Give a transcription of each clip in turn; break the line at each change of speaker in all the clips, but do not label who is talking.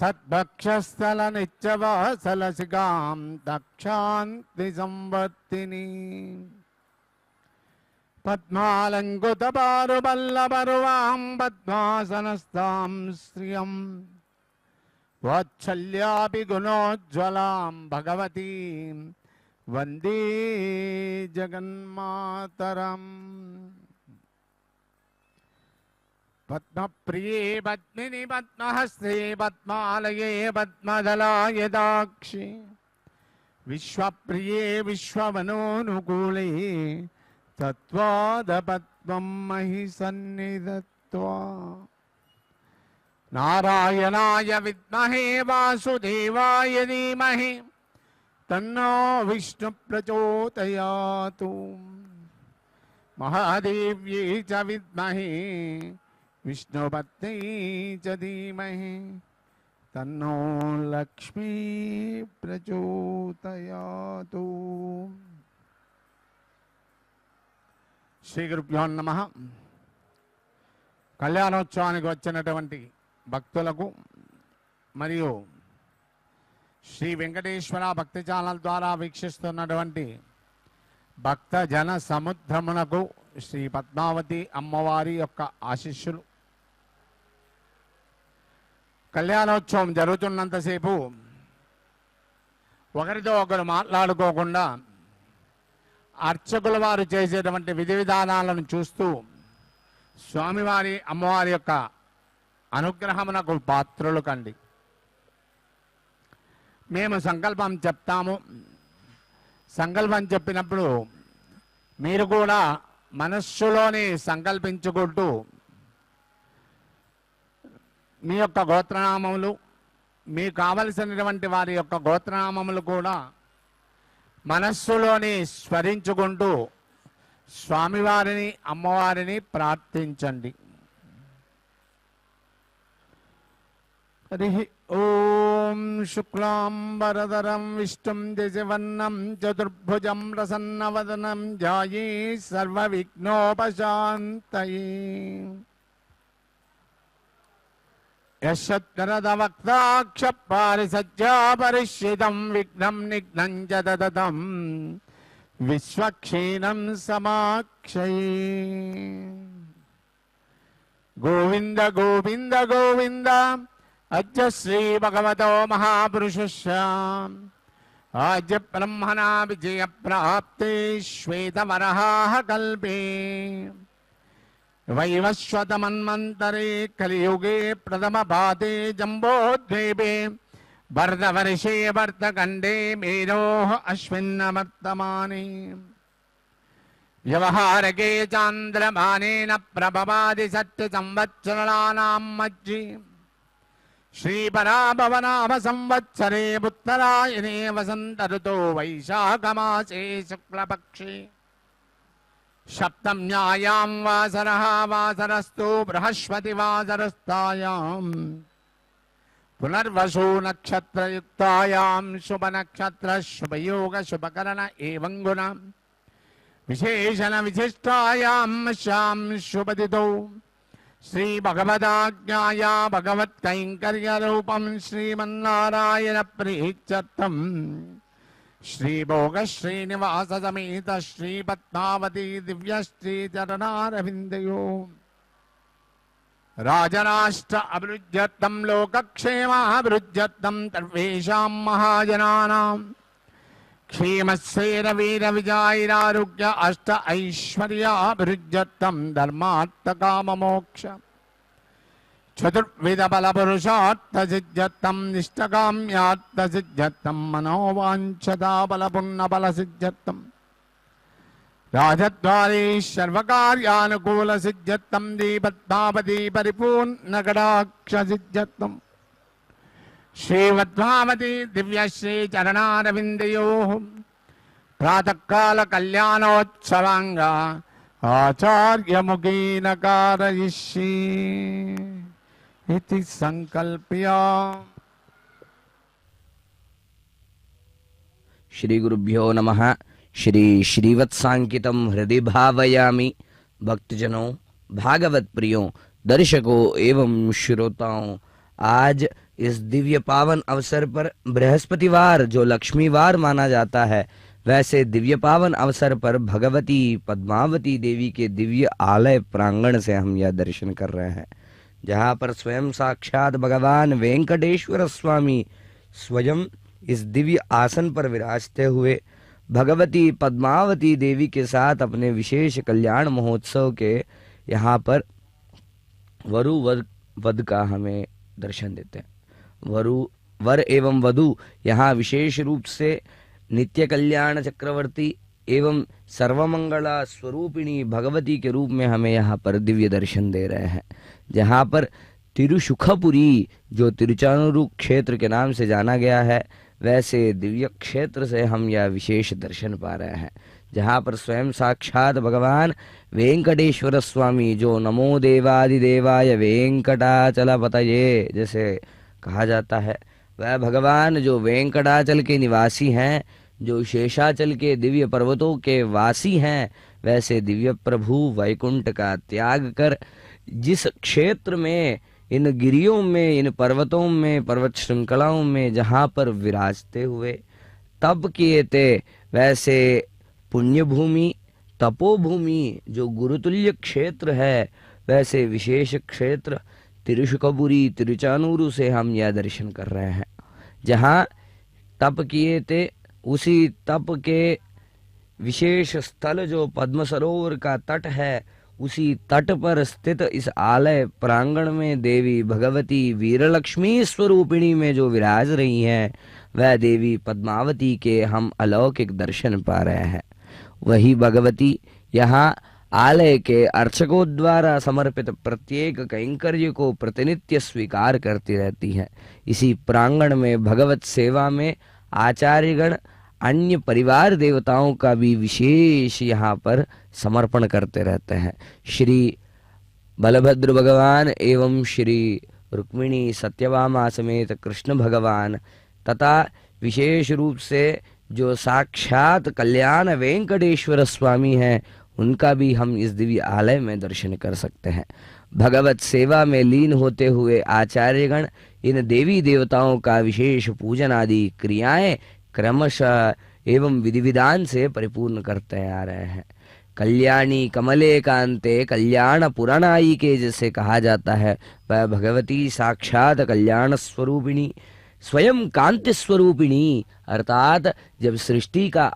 तद्भक्षस्थल नित्यवासलसिकां दक्षान्ति संवर्तिनी पद्मालङ्कृतपारुपल्लवरुवां पद्मासनस्थां श्रियं वात्सल्यापि गुणोज्ज्वलां भगवतीं वन्दे जगन्मातरम्। पद्मप्रिये पद्मिनि पद्महस्ते पद्मालये पद्मदलाय दाक्षि विश्वप्रिये विश्ववनोनुकूले तत्त्वादपद्मं महि सन्निधत्वा। नारायणाय विद्महे वासुदेवाय धीमहि तन्नो विष्णु प्रचोदयातु। महादेव्यै च विद्महे विष्णुपत्नी च धीमहि तन्नो लक्ष्मी प्रचोदयातु। శ్రీ గురుభ్యో నమః. కళ్యాణోత్సవానికి వచ్చినటువంటి భక్తులకు మరియు శ్రీ వెంకటేశ్వర భక్తి ఛానల్ ద్వారా వీక్షిస్తున్నటువంటి భక్త జన సముద్రమునకు శ్రీ పద్మావతి అమ్మవారి యొక్క ఆశీస్సులు. కళ్యాణోత్సవం జరుగుతున్నంతసేపు ఒకరితో ఒకరు మాట్లాడుకోకుండా అర్చకుల వారు చేసేటువంటి విధి విధానాలను చూస్తూ స్వామివారి అమ్మవారి యొక్క అనుగ్రహమునకు పాత్రులు కండి. మేము సంకల్పం చెప్తాము. సంకల్పం చెప్పినప్పుడు మీరు కూడా మనస్సులోనే సంకల్పించుకుంటూ మీ యొక్క గోత్రనామములు, మీకు కావలసినటువంటి వారి యొక్క గోత్రనామములు కూడా మనస్సులోని స్మరించుకుంటూ స్వామివారిని అమ్మవారిని ప్రార్థించండి. హరి ఓం శుక్లాంబరధరం విష్ణుం శశివర్ణం చతుర్భుజం ప్రసన్నవదనం ధ్యాయే సర్వవిఘ్నోపశాంతయే. యశత్కరదవక్తాక్షపారిసజ్జాపరిష్యితం విఘ్నం నిఘ్నం చ దదతం విశ్వక్షీణం సమాక్షయే. గోవింద గోవింద గోవింద అద్య శ్రీ భగవతో మహాపురుషస్య ఆద్య బ్రహ్మణా విజయ ప్రాప్తే శ్వేతవరహాః కల్పే వైవస్వతమన్వంతరే కలియుగే ప్రథమ పాదే జంబోద్వీపే భరతవర్షే భరతఖండే మేరోః అశ్విన్నవర్తమానే వ్యవహారకే చాంద్రమానేన ప్రభవాది సత్య సంవత్సరాణాం మధ్యే శ్రీపరాభవనామ సంవత్సరే ఉత్తరాయణే వసంత ఋతో వైశాఖమాసే శుక్లపక్షే సప్తమ్యాయాం వాసరః వాసరస్తు బృహస్పతివాసరస్తాయాం పునర్వసు నక్షత్రయుక్తాయాం శుభనక్షత్ర శుభయోగ శుభకరణ ఏవం గుణ విశేషణ విశిష్టాయాం శ్యాం శుభదితో శ్రీ భగవదాజ్ఞాయా భగవత్కైంకర్యరూపం శ్రీమన్నారాయణ ప్రీత్యర్థం శ్రీభోగ శ్రీనివాస సమేత శ్రీ పద్మావతి దివ్య శ్రీ చరణారవిందయో రాజరాష్ట్ర అభివృద్ధ్యర్థం లోకక్షేమాభివృద్ధ్యర్థం సర్వేషాం మహాజనానాం క్షేమస్సేర వీర విజాయిరారోగ్య అష్ట ఐశ్వర్యాభివృద్ధ్యర్థం ధర్మార్థకామమోక్ష చతుర్విధ బలపురుషార్థ సిద్ధ్యర్థం నిష్టకామ్యార్థ సిద్ధ్యర్థం మనోవాంఛతా బలపున్న బల సిద్ధ్యర్థం రాజద్వారే సర్వకార్యానుకూల సిద్ధ్యర్థం దీపద్మావతి పరిపూర్ణ కటాక్ష సిద్ధ్యర్థం శ్రీపద్మావతి దివ్యశ్రీ చరణారవిందయోః ప్రాతకాల కళ్యాణోత్సవాంగా ఆచార్యముఖేన కారయిష్యే इति संकल्प्य।
श्री गुरुभ्यो नमः। श्री श्रीवत्सांकितं हृदय भावयामि। भक्तजनों, भागवत प्रियों, दर्शकों एवं श्रोताओं, आज इस दिव्य पावन अवसर पर बृहस्पतिवार जो लक्ष्मीवार माना जाता है, वैसे दिव्य पावन अवसर पर भगवती पद्मावती देवी के दिव्य आलय प्रांगण से हम यह दर्शन कर रहे हैं, जहाँ पर स्वयं साक्षात भगवान वेंकटेश्वर स्वामी स्वयं इस दिव्य आसन पर विराजते हुए भगवती पद्मावती देवी के साथ अपने विशेष कल्याण महोत्सव के यहाँ पर वरु वध का हमें दर्शन देते हैं। वर एवं वधु यहाँ विशेष रूप से नित्य कल्याण चक्रवर्ती एवं सर्वमंगला स्वरूपिणी भगवती के रूप में हमें यहाँ पर दिव्य दर्शन दे रहे हैं, जहाँ पर तिरुसुखपुरी जो तिरुचानूरू क्षेत्र के नाम से जाना गया है, वैसे दिव्य क्षेत्र से हम यह विशेष दर्शन पा रहे हैं, जहाँ पर स्वयं साक्षात भगवान वेंकटेश्वर स्वामी जो नमो देवादिदेवाय वेंकटाचलपतये जैसे कहा जाता है, वह भगवान जो वेंकटाचल के निवासी हैं, जो शेषाचल के दिव्य पर्वतों के वासी हैं, वैसे दिव्य प्रभु वैकुंठ का त्याग कर जिस क्षेत्र में, इन गिरियों में, इन पर्वतों में, पर्वत श्रृंखलाओं में जहाँ पर विराजते हुए तप किए थे, वैसे पुण्य भूमि तपोभूमि जो गुरुतुल्य क्षेत्र है, वैसे विशेष क्षेत्र तिरुशुकपुरी तिरुचानूरू से हम यह दर्शन कर रहे हैं, जहाँ तप किए थे उसी तप के विशेष स्थल जो पद्म सरोवर का तट है, उसी तट पर स्थित इस आलय प्रांगण में देवी भगवती वीरलक्ष्मी स्वरूपिणी में जो विराज रही हैं, वह देवी पद्मावती के हम अलौकिक दर्शन पा रहे हैं। वही भगवती यहाँ आलय के अर्चकों द्वारा समर्पित प्रत्येक कैंकर्य को प्रतिनित्य स्वीकार करती रहती है। इसी प्रांगण में भगवत सेवा में आचार्यगण अन्य परिवार देवताओं का भी विशेष यहाँ पर समर्पण करते रहते हैं। श्री बलभद्र भगवान एवं श्री रुक्मिणी सत्यभामा समेत कृष्ण भगवान तथा विशेष रूप से जो साक्षात कल्याण वेंकटेश्वर स्वामी हैं, उनका भी हम इस दिव्य आलय में दर्शन कर सकते हैं। भगवत सेवा में लीन होते हुए आचार्यगण इन देवी देवताओं का विशेष पूजन आदि क्रियाएं क्रमशः एवं विधि विधान से परिपूर्ण करते आ रहे हैं। कल्याणी कमले कांते कल्याण पुराणाई के जैसे कहा जाता है, वह भगवती साक्षात कल्याण स्वरूपिणी स्वयं कांति स्वरूपिणी, अर्थात जब सृष्टि का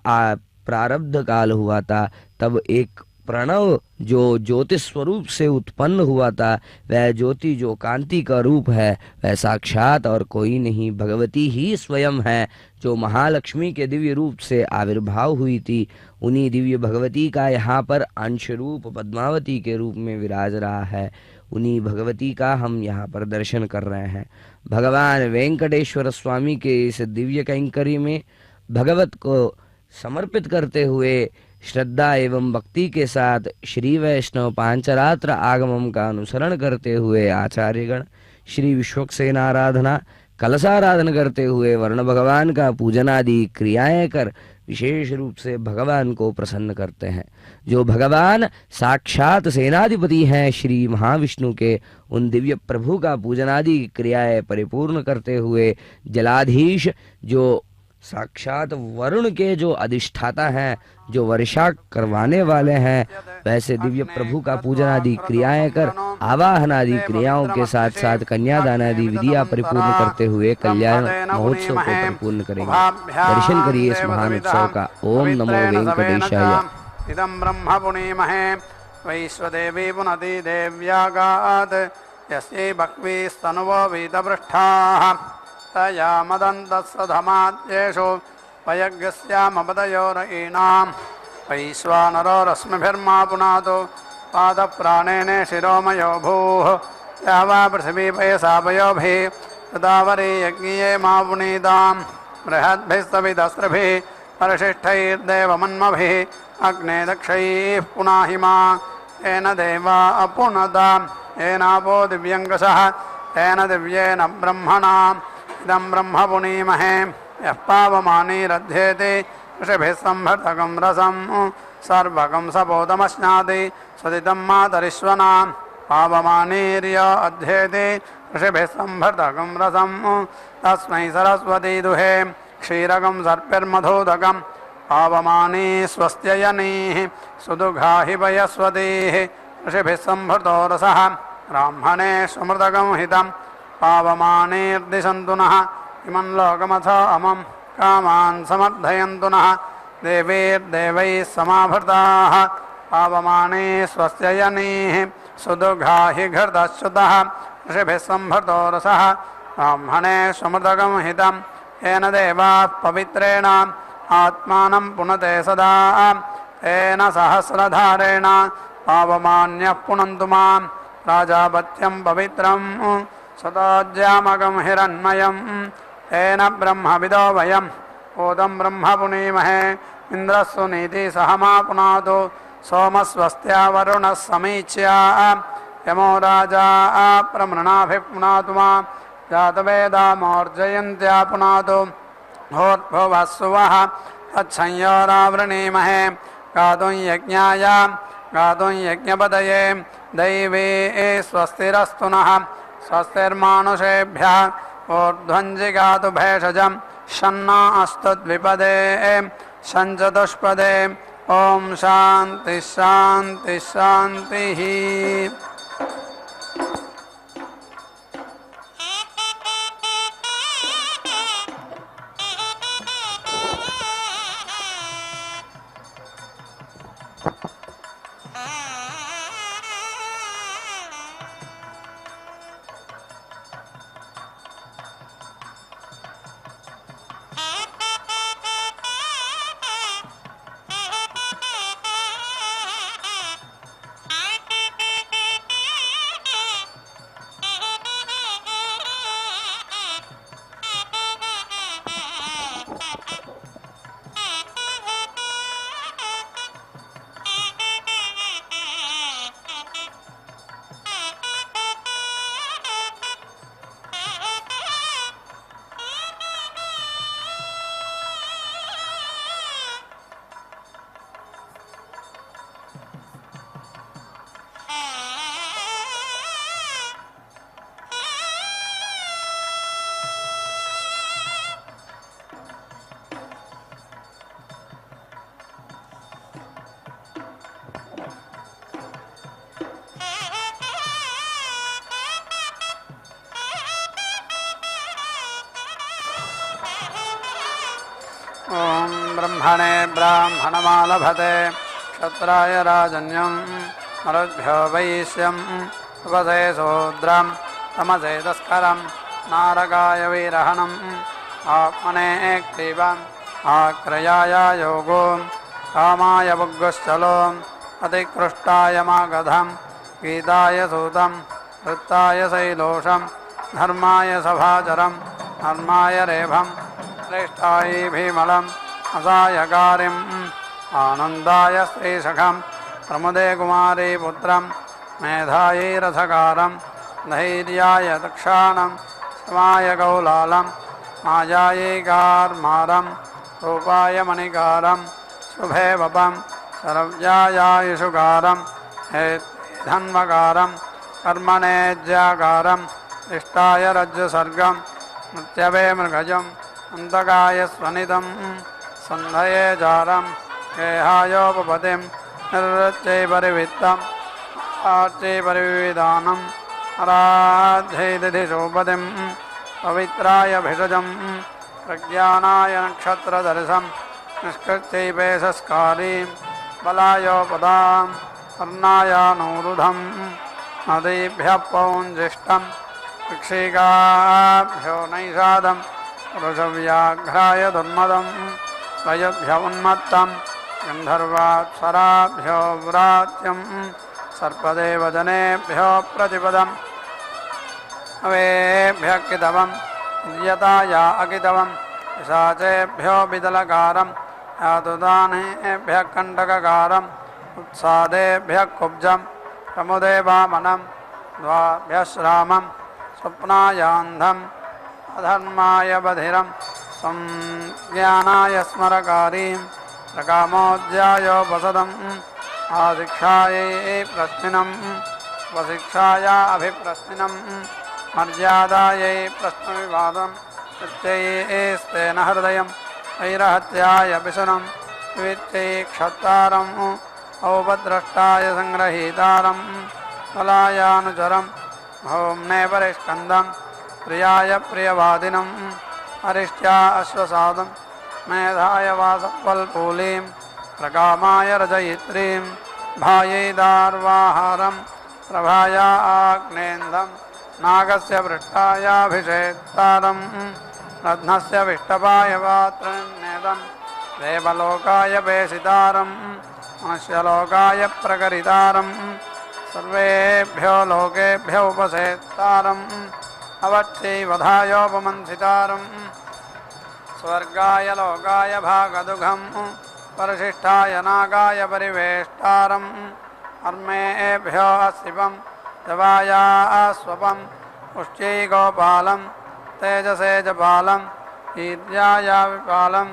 प्रारब्ध काल हुआ था, तब एक प्रणव जो ज्योति स्वरूप से उत्पन्न हुआ था, वह ज्योति जो कांति का रूप है, वह साक्षात और कोई नहीं भगवती ही स्वयं है, जो महालक्ष्मी के दिव्य रूप से आविर्भाव हुई थी। उन्हीं दिव्य भगवती का यहाँ पर अंश रूप पद्मावती के रूप में विराज रहा है। उन्हीं भगवती का हम यहाँ पर दर्शन कर रहे हैं। भगवान वेंकटेश्वर स्वामी के इस दिव्य कैंकर्य में भगवत को समर्पित करते हुए श्रद्धा एवं भक्ति के साथ श्री वैष्णव पांचरात्र आगमम का अनुसरण करते हुए आचार्यगण श्री विश्वक्सेन आराधना कलशाराधन करते हुए वर्ण भगवान का पूजन आदि क्रियाएं कर विशेष रूप से भगवान को प्रसन्न करते हैं। जो भगवान साक्षात सेनाधिपति हैं श्री महाविष्णु के, उन दिव्य प्रभु का पूजन आदि क्रियाएं परिपूर्ण करते हुए जलाधीश जो साक्षात वरुण के जो अधिष्ठाता हैं, जो वर्षा करवाने वाले हैं, वैसे दिव्य प्रभु का पूजन आदि क्रियाएं कर आवाहन आदि क्रियाओं के साथ साथ कन्यादान आदि विधियां परिपूर्ण करते हुए कल्याण महोत्सव को परिपूर्ण करेंगे। दर्शन करिए इस महान उत्सव का। ओम नमो वेंकटेशाय।
इदं ब्रह्म पुनीमहे वैश्वदेवी पुनति देव्यागात् यस्यै भक्तिस्तनुवो वीतपृष्ठाः तया मदन्तस्सधमाद्येषु वयज्ञस्यामपदयोरयीणां वैश्वानरो रश्मिभिर्मा पुनातु पादप्राणेन शिरोमयो भूः या वा पृथिवी पयसा पयोभिः तदावरी यज्ञिये मा पुनीतां बृहद्भिस्तविदस्त्रभिः परिशिष्टैर्देवमन्मभिः अग्ने दक्षैः पुनाहिमा येन देवा अपुनता येनापो दिव्यङ्गसः तेन दिव्येन ब्रह्मणाम् इदं ब्रह्म पुनीमहे यः पावमानीरध्येति ऋषिभिः संभर्तकं रसं सर्वकं सपोतमश्नाति सदिदं मातरिश्वनां पावमानीर्य अध्येति ऋषिभिः संभृतकं रसं तस्मै सरस्वती दुहे क्षीरकं सर्पिर्मधोदकं पावमानी स्वस्त्ययनीः सुदुघाहि वयस्वतीः ऋषिभिः संभृतो रसः ब्राह्मणे सुमृतकं हितं पावमानेर्दिशन्तु नः इमं लोकमथो अमं कामान् समर्थयन्तु नः देवैर्देवैः समाभृताः पावमाने स्वस्त्ययनीः सुदुघाहि घृतश्रुतः ऋषिभिः संभृतो रसः ब्राह्मणे सुमृतकं हितं येन देवाः पवित्रेण आत्मानं पुनते सदा तेन सहस्रधारेण पावमान्यः पुनन्तु मां प्राजापत्यं पवित्रं सतोज्यामकं हिरण्मयं तेन ब्रह्मविदो वयम् ओदं ब्रह्म पुनीमहे इन्द्रस्सु नीति सहमा पुनातु सोमस्वस्त्या वरुणः समीच्या यमो राजा प्रमृणाभिः पुनातु मां जातवेदामोर्जयन्त्या पुनातु होर्भुवः सुवः तच्छंयोरावृणीमहे गातुं यज्ञाय गातुं यज्ञपतये दैवे स्वस्तिरस्तु नः स्वस्तिर्मानुषेभ्यः ऊर्ध्वञ्जिगातु भेषजं शन्ना अस्तु द्विपदे शञ्चतुष्पदे ॐ शान्तिः शान्तिः शान्तिः। ॐ ब्रह्मणे ब्राह्मणमालभते क्षत्राय राजन्यं मरुद्भ्यो वैश्यं उपसे शूद्रं तमसे तस्करं नारकाय वीरहणम् आत्मने क्लीबम् आक्रयाय योगो कामाय बुग्गश्चलो अतिकृष्टाय मागधं गीताय सूतं वृत्ताय शैलोषं धर्माय सभाचरं धर्माय रेभं श्रेष्ठाय भीमलम् असायकारिम् आनन्दाय श्रीसखं प्रमुदे कुमारी पुत्रं मेधायै रथकारं धैर्याय दक्षाणं समाय कौलालं मायायै कार्मारं रूपाय मणिकारं शुभे वपं सर्व्यायायुषुकारं धन्वकारं कर्मणे ज्याकारं इष्टाय रज्जुसर्गं मृत्यवे मृगजम् अन्तकाय स्वनितं सन्धये जारं गेहायोपपतिं निर्वृत्यै परिवित्तम् आर्चै परिविधानम् आराध्यैदिधिशोपतिं पवित्राय भिषजं प्रज्ञानाय नक्षत्रदर्शं निष्कृत्यै पेशस्कारीं बलायोपदां कर्णायानूरुधं नदीभ्यः पौञ्जिष्टं वृक्षिकाभ्यो नैषादं पुरुषव्याघ्राय दुर्मदं वयभ्य उन्मत्तं गन्धर्वाप्सराभ्यो व्रात्यं सर्पदेवजनेभ्यो प्रतिपदम् अवेभ्यः कितवं यताया अकितवं पिशाचेभ्यो विदलकारं यातुदानेभ्यः कण्टककारम् उत्सादेभ्यः कुब्जं प्रमुदे वामनं द्वाभ्यः श्रामं स्वप्नायान्धम् अधर्माय बधिरं संज्ञानाय स्मरकारीं प्रकामोज्यायोपसदम् आशिक्षायै प्रश्निनं वशिक्षाया अभिप्रश्निनं मर्यादायै प्रश्नविवादं प्रत्ययेस्तेन हृदयं वैरहत्याय पिशुनं विवित्यै क्षत्तारम् औपद्रष्टाय संग्रहीतारं बलायानुचरं भौम्ने परिस्कन्दं प्रियाय प्रियवादिनं अरिष्ट्या अश्वसादं मेधाय वासवल्पूलीं प्रकामाय रजयित्रीं भायै दार्वाहारं प्रभाया आग्नेन्दं नागस्य पृष्ठायाभिषेक्तारं रत्नस्य विष्टपाय पात्रनेदं देवलोकाय पेशितारं मनुष्यलोकाय प्रकरितारं सर्वेभ्यो लोकेभ्यो उपसेत्तारम् अवच्छैवधायोपमन्थितारं स्वर्गाय लोकाय भागदुघं परिशिष्टाय नागाय परिवेष्टारम् अर्मेभ्यो शिवं जवायास्वपं पुष्ट्यै गोपालं तेजसे जपालं कीर्त्याय विपालं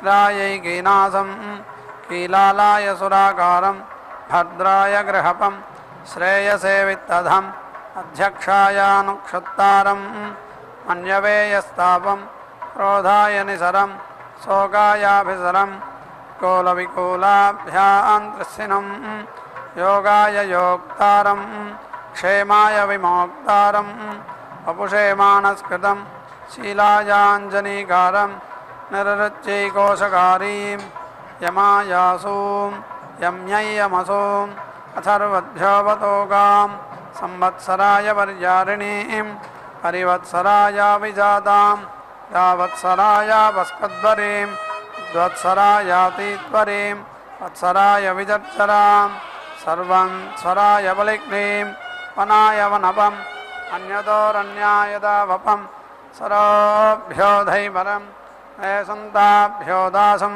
रायै गीनासं कीलालाय सुराकारं भद्राय गृहपं श्रेयसे वित्तधम् अध्यक्षायानुक्षत्तारं मन्यवे यस्तापं क्रोधाय निसरं शोकायाभिसरं कोलविकोलाभ्यान्तृस्सिनं योगाय योक्तारं क्षेमाय विमोक्तारं वपुषे मानस्कृतं शीलायाञ्जनीकारं निरृच्यैकोशकारीं यमायासूं यम्ययमसूं अथर्वभ्योऽवतोगां संवत्सराय वर्यारिणीं परिवत्सरायाभिजातां यावत्सरायावस्कद्वरीं द्वत्सरायातीत्वरीं वत्सराय विजर्जरां सर्वं स्वराय बलिग्नीं वनाय वनपम् अन्यतोरन्याय दावपं सरोभ्यो धैवरं वैसन्ताभ्यो दासं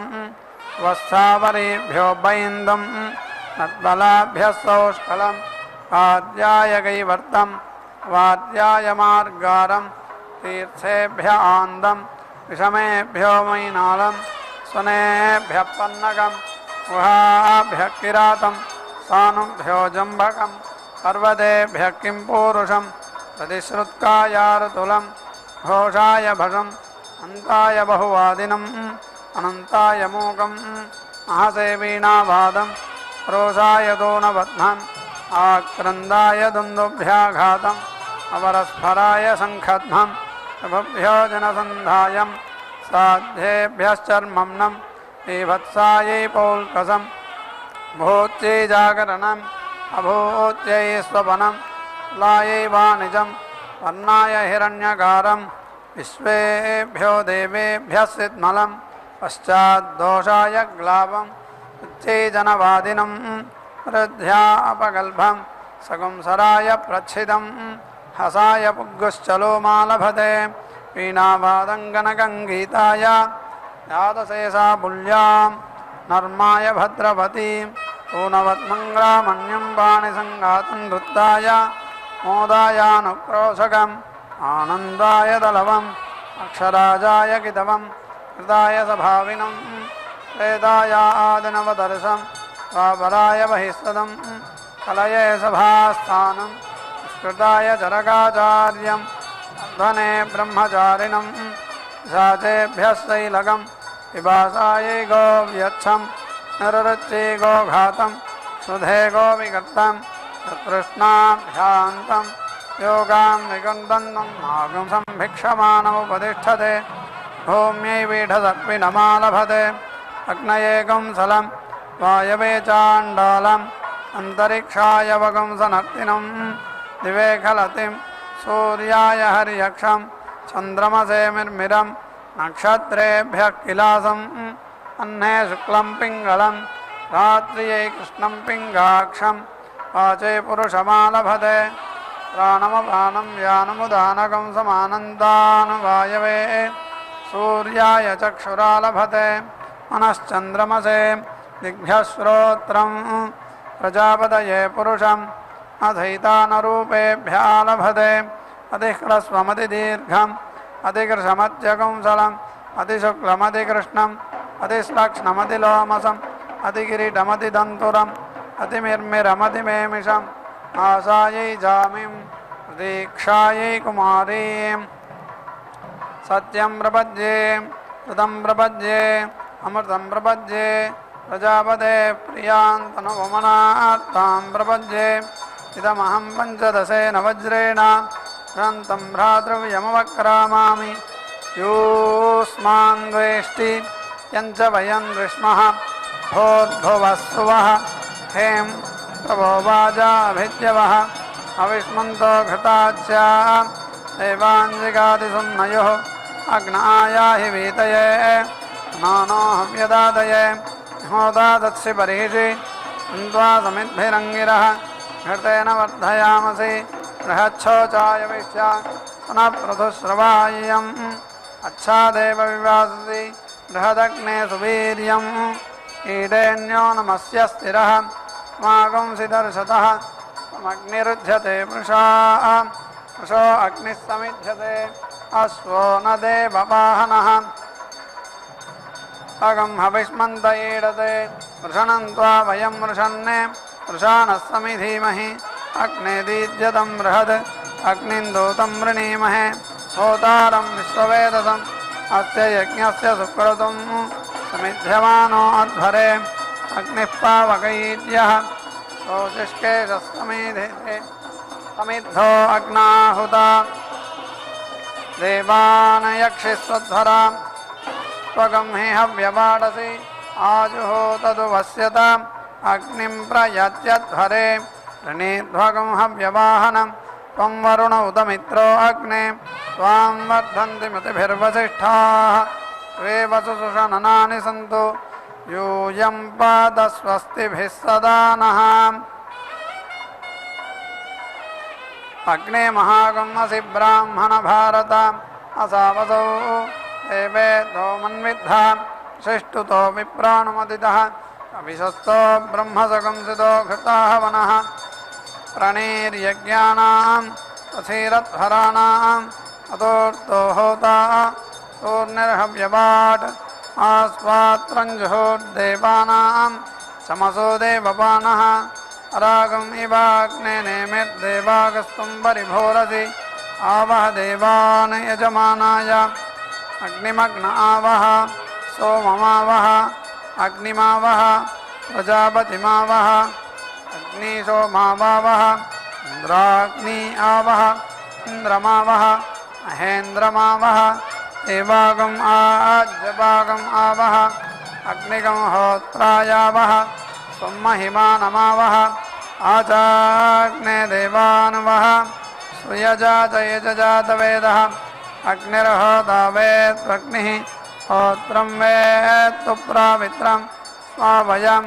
वस्थावरीभ्यो बैन्दं नद्बलाभ्यः सौष्कलं वाद्याय कैवर्तं वाद्याय मार्गारं तीर्थेभ्य आन्दं विषमेभ्यो मैनालं स्वनेभ्यः पन्नगं गुहाभ्यः किरातं सानुभ्यो जम्भकं पर्वतेभ्यः किं पूरुषं प्रतिश्रुत्कायारुतुलं घोषाय भषम् अन्ताय बहुवादिनम् अनन्ताय मूकं महसे वीणावादं रोषाय दोनबध्नम् आक्रन्दाय दुन्दुभ्याघातम् अवरस्फराय शङ्खध्नम् शुभभ्यो जनसन्धायं साध्येभ्यश्चर्मम्नं बीभत्सायै पौल्कसं भूत्यै जागरणम् अभूत्यै स्वपनं लायै वाणिजं वर्णाय हिरण्यकारं विश्वेभ्यो देवेभ्यः सिद्मलं पश्चाद्दोषाय ग्लावं उच्चै जनवादिनं वृद्ध्यापगल्भं सगुंसराय प्रच्छिदं हसाय पुग्गुश्चलोमालभते वीणावादङ्गनगङ्गीताय यादशेषा पुल्यां नर्माय भद्रवतीं पूनवत्मङ्गलामण्यं पाणिसङ्घातं नृत्ताय मोदायानुक्रोशकम् आनन्दाय दलवम् अक्षराजाय कितवं कृताय सभाविनं वेदाय आदिनवदर्शं वापराय बहिस्तदं कलये सभास्थानं स्कृताय चरकाचार्यं ध्वने ब्रह्मचारिणं शाचेभ्यः शैलकं पिपासायै गोव्यच्छं निरृच्यै गोघातं सुधे गोविकर्तं तत्कृष्णाभ्यान्तं योगां विकुन्दन्नं नागं संभिक्षमानमुपतिष्ठते भूम्यै पीठसर्पिणमालभते अग्नये कंसलं वायवे चाण्डालम् अन्तरिक्षाय वगंसनर्तिनं दिवे खलतिं सूर्याय हर्यक्षं चन्द्रमसे मिर्मिरं नक्षत्रेभ्यः किलासम् अन्ने शुक्लं पिङ्गलं रात्रियै कृष्णं पिङ्गाक्षं वाचे पुरुषमालभते प्राणमपानं व्यानमुदानकं समानन्दानुवायवे सूर्याय चक्षुरालभते मनश्चन्द्रमसे दिग्भ्यः श्रोत्रं प्रजापतये पुरुषम् अधैतानरूपेभ्यालभते अतिह्रस्वमतिदीर्घम् अतिकृशमत्यकंसलम् अतिशुक्लमतिकृष्णम् अतिश्लक्ष्णमतिलोमसम् अतिकिरीटमतिदन्तुरम् अतिमिर्मिरमतिमेमिषम् आसायै जामिम् प्रतीक्षायै कुमारीं सत्यं प्रपद्ये कृतं प्रपद्ये अमृतं प्रपद्ये प्रजापते प्रियान्तनुवमनात्तां प्रपद्ये इदमहं पञ्चदशेन वज्रेण ग्रन्थं भ्रातृव्यमवक्रामामि योऽस्मान् द्वेष्टि यञ्च वयं द्विष्मः भोर्भुवः सुवः हें प्रभो वाजाभिद्यवः अविष्मन्तो घृताच्या देवाञ्जिगादिसुन्नयोः अग्नायाहि वीतये नानोऽहव्यदादये होदादत्सि बर्हिषि अन्त्वा समिद्भिरङ्गिरः घृतेन वर्धयामसि बृहच्छोचाय विश्या पुनः पृथुश्रवाय्यम् अच्छादेव विवाससि बृहदग्ने सुवीर्यम् ईडेन्यो नमस्य स्थिरः मागंसि दर्शतः त्वमग्निरुध्यते वृषा वृषो अग्निः समिध्यते अश्वो न देववाहनः अगं हविष्मन्त ईडते वृषणं त्वा वयं वृषन्ने वृषाणः समिधीमहि अग्ने दीद्यतं बृहद् अग्निं दूतं वृणीमहे होतारं विश्ववेदसम् अस्य यज्ञस्य सुक्रतुं समिध्यमानो अध्वरे अग्निः पावकैर्यः सोऽशिष्केशस्तमेधे समिद्धो अग्नाहुता देवान् यक्षिस्वध्वरा त्वगं हि हव्यवाडसि आजुहोतदुवस्यत अग्निं प्रयत्यध्वरे ऋणीध्वगं हव्यवाहनं त्वं वरुण उत मित्रो अग्ने त्वां वर्धन्ति मतिभिर्वसिष्ठाः त्वे वसुषननानि सन्तु यूयं पादस्वस्तिभिः सदा नः अग्ने महागमसि ब्राह्मण भारत असावसौ देवेदो मन्विद्धा शिष्टुतो विप्राणुमदितः अभिशस्तो ब्रह्मसगंसितो घृताः वनः प्रणीर्यज्ञानां प्रथीरध्वराणाम् अतोर्तो होता तोर्निर्हव्यवाट् आस्वात्रञ्जुहोर्देवानां चमसो देवपानः अरागम् इवाग्ने नेमिर्देवागस्तुं परिभोरसि आवह देवान् यजमानाय अग्निमग्न आवह सोममावह अग्निमावह प्रजापतिमावह अग्निशोमावावह इन्द्राग्नि आवह इन्द्रमावह महेन्द्रमावह देवागम् आज्यभागम् आवह अग्निगं होत्रायावह स्वमहिमानमावह आचाग्ने देवान्वह श्रूयजातयजजातवेदः अग्निर्होता वेत्त्वग्निः होत्रं वेत्तु प्रावित्रं स्वाभयं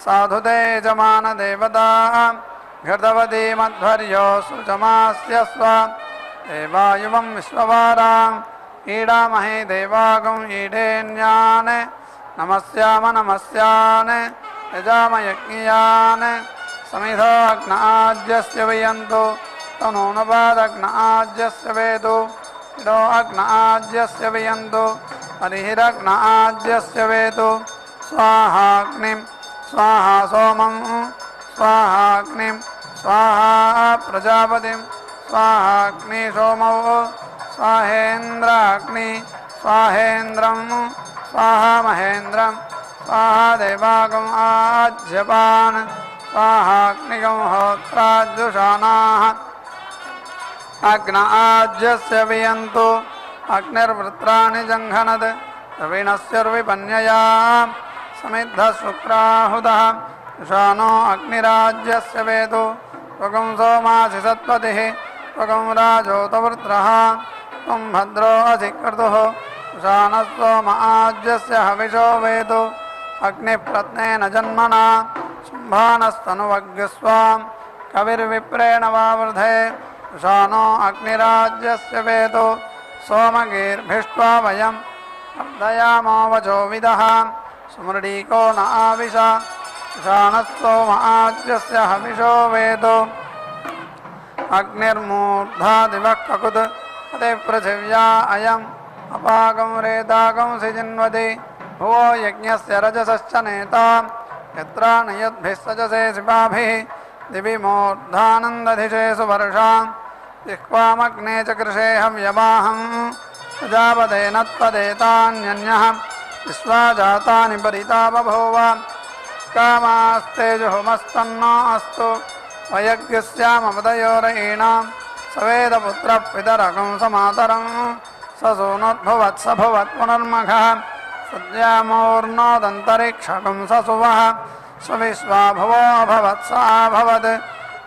साधुते यजमानदेवता घृतवती मध्वर्यो सृजमास्य स्व देवायुवं विश्ववाराम् ईडामहे देवागं ईडेन्यान् नमस्याम नमस्यान् यजामयज्ञयान् समिधो अग्न आज्यस्य वयन्तु तनूनपादग्न आज्यस्य वेदो इदो अग्न आज्यस्य वयन्तु हरिहिरग्न आज्यस्य वेदो स्वाहाग्निं स्वाहा सोमं स्वाहाग्निं स्वाहा प्रजापतिं स्वाहाग्नि सोमौ स्वाहेन्द्राग्नि स्वाहेन्द्रं स्वाहा महेन्द्रं स्वाहा देवागम् आज्यपान् स्वाहाग्निगं होत्राजुषाणाः अग्न आज्यस्य वियन्तु अग्निर्वृत्राणि जङ्घनद् द्रविणस्यर्विपन्यया समिद्धः शुक्राहुतः युषाणो अग्निराज्यस्य वेदो त्वगं सोमासि सत्पतिः त्वगं राजोतवृत्रः त्वं भद्रो अधिकृतुः युषाणः सोम आज्यस्य हविषो वेदो अग्निप्रत्नेन जन्मना शुम्भानस्तनुवग्स्वां कविर्विप्रेण वावृधे युषाणो अग्निराज्यस्य वेदो सोमगीर्भिष्ट्वा वयं वर्धयामो वचो विदः सुमृडीको न आविश युषाणस्तोम आज्यस्य हविषो वेदो अग्निर्मूर्धादिवः ककुत् अति पृथिव्या अयम् अपागं रेदागं सिजिन्वति भुवो यज्ञस्य रजसश्च नेता यत्र नयद्भिः सजसे शिवाभिः दिवि मूर्धानन्दधिषेषु वर्षां जिह्वामग्ने च कृषेऽहं यवाहं प्रजापते नत्पदेतान्यन्यः विश्वा जातानि परिता बभूव कामास्तेजुहुमस्तन्नो अस्तु वयज्ञस्यामपदयोरयीणां सवेदपुत्रः समातरं ससूनोद्भुवत् स भुवत् पुनर्मघः सद्यामोर्नोदन्तरिक्षकं ससुवः सविश्वा भवो अभवत् स अभवत्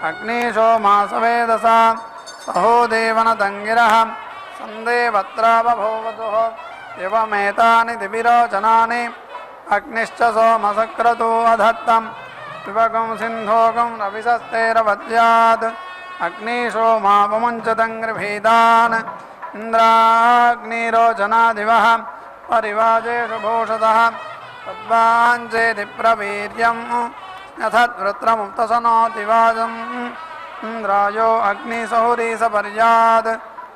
अग्निशोमा सवेदसा सहो देवनतङ्गिरः सन्देवत्रा बभूवतुः एवमेतानि दिविरोचनानि अग्निश्च सोमसक्रतो अधत्तं शिवकं सिन्धोकं रविशस्तेरवद्यात् अग्निशोमापमुञ्चतङ्गृभीतान् इन्द्राग्निरोचनादिवः परिवाजेषु भूषतः तद्वाञ्चेति प्रवीर्यम् यथद्वृत्रमुक्तसनोति वाजम् इन्द्रायो अग्निसहुरी सपर्यात्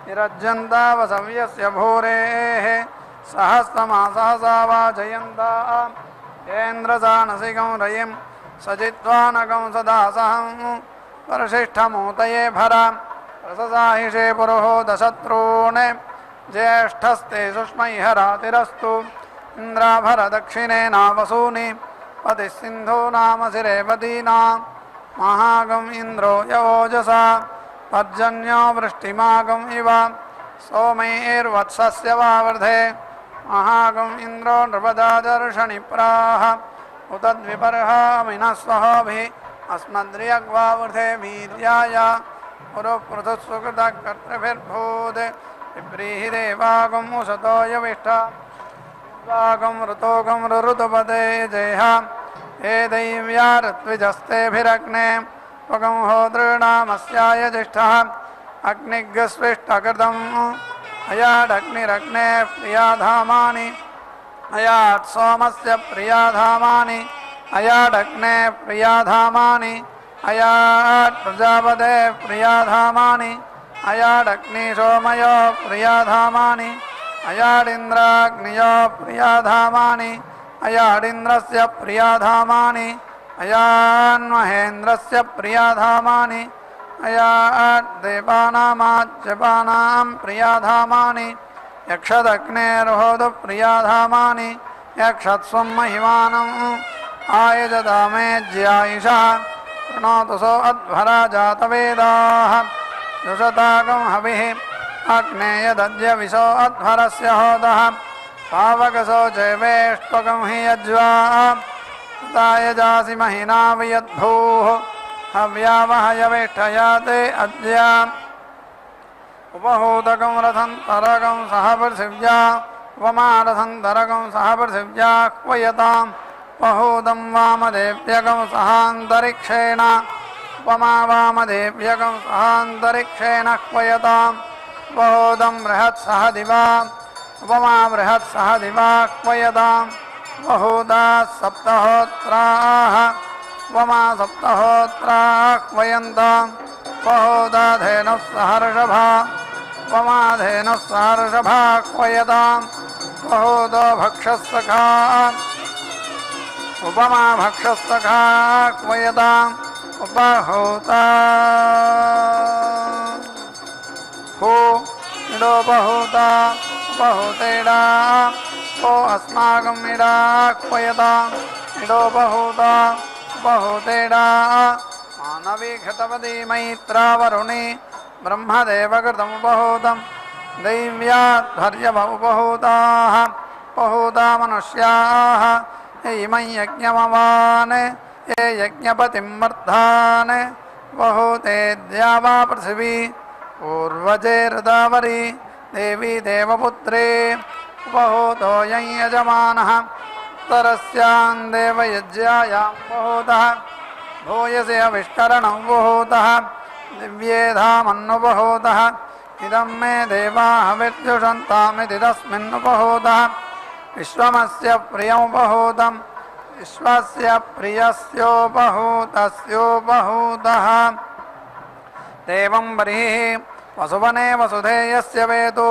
निरज्यन्तावसव्यस्य भूरेः सहस्रमासहसा वाजयन्ता येन्द्रसानसिकं रयिं सजित्वानकं सदासहं परशिष्ठमूतये भरा रससाहिषे पुरुहोदशत्रून् ज्येष्ठस्ते सुष्मैहरातिरस्तु इन्द्राभरदक्षिणेनावसूनि पतिः सिन्धूनामसिरेवतीनां महागम् इन्द्रो यवोजसा पर्जन्यो वृष्टिमागम् इव सोमैर्वत्सस्य वावृधे महागम् इन्द्रो नृपदादर्शनिप्राः उत द्विपर्हामिनः स्वहोभिः अस्मद्रियग्वावृधे वीर्याय पुरुपृथुः कर्तृभिर्भूत् विप्रीहि देवागम् उसतो यविष्ठा वागं ऋतोगं ऋतुपदे जेह हे दैव्या ऋत्विजस्तेभिरग्ने वगं होदृणामस्याय ज्येष्ठः अग्निग्स्विष्टकृतम् अयाडग्निरग्ने प्रियाधामानि अयात् सोमस्य प्रियाधामानि अयाडग्ने प्रियाधामानि अयात् प्रजापते प्रियाधामानि अयाडग्निसोमयो प्रियाधामानि अयाडिन्द्राग्नियो प्रियाधामानि अयाडिन्द्रस्य प्रियाधामानि अयान्महेन्द्रस्य प्रियाधामानि अयाद्देवानामाज्यपानां प्रियाधामानि यक्षदग्नेर्होतु प्रियाधामानि यक्षत्स्वं महिमानम् आयजदामेज्यायिषः प्रणोतु सो अध्वरा जातवेदाः जुषताकं हविः अग्नेयदद्य विशो अध्वरस्य होदः पावकसो जैवेष्ट्वकं हि यज्वा तायजासि महिना वियद्भूः हव्यावहयवेष्ठयाते अद्य उपहूतकं रथन्तरकं सह पृथिव्या उपमारथन्तरकं सह पृथिव्या क्वयताम् उपहूतं वामदेव्यकं सहान्तरिक्षेण उपमा वामदेव्यकं सहान्तरिक्षेण क्वयताम् उपहूतं बृहत्सह दिवा उपमा बृहत्सह दिवा क्वयताम् उपहूता सप्तहोत्राः उपमा सप्तहोत्राः क्वयन्ताम् उपहूता धेनुः सहर्षभा उपमा धेनुः सहर्षभा क्वयताम् उपहूतो भक्षस्सखा उपमा भक्षस्सखा क्वयताम् उपहूता हो इडोपहूता उपहूतेडा ओ अस्माकम् इडा क्वयताम् इडोपहूता उपहूतेडा मानवीघृतपदी मैत्रावरुणि ब्रह्मदेवकृतमुपहूतं दैव्याध्वर्यव उपहूताः उपहूता मनुष्याः इमं यज्ञमवान् ये यज्ञपतिं वर्धान् उपहूते द्यावा पृथिवी पूर्वजे हृदावरी देवी देवपुत्रे उपहूतो यं यजमानः उत्तरस्यां देवयज्ञायां उपहूतः भूयसे अविष्करणं उपहूतः दिव्येधामन्नुपहूतः इदं मे देवाः विद्युषन्तामिति तस्मिन्नुपहूतः विश्वमस्य प्रियमुपहूतं विश्वस्य प्रियस्योपहूतस्योपहूतः देवं बर्हिः वसुवने वसुधेयस्य वेतु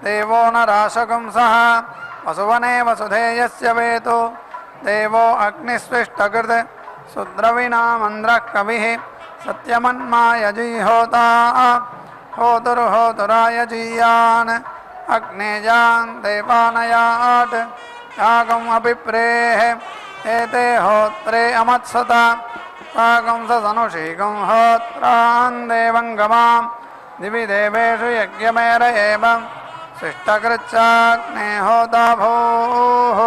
देवो न राशकं सः वसुवने वसुधेयस्य वेतु देवो अग्निस्विष्टकृत् सुद्रविणामन्द्रः कविः सत्यमन्मायजीहोता होतुर्होतुराय जीयान् अग्नेयान् देवानयात् यागम् अभिप्रेः एते होत्रे अमत्सता सागं सनुषीगं होत्रान् देवङ्गमां दिवि देवेषु यज्ञमेर एव शिष्टकृच्छाग्ने होता भूः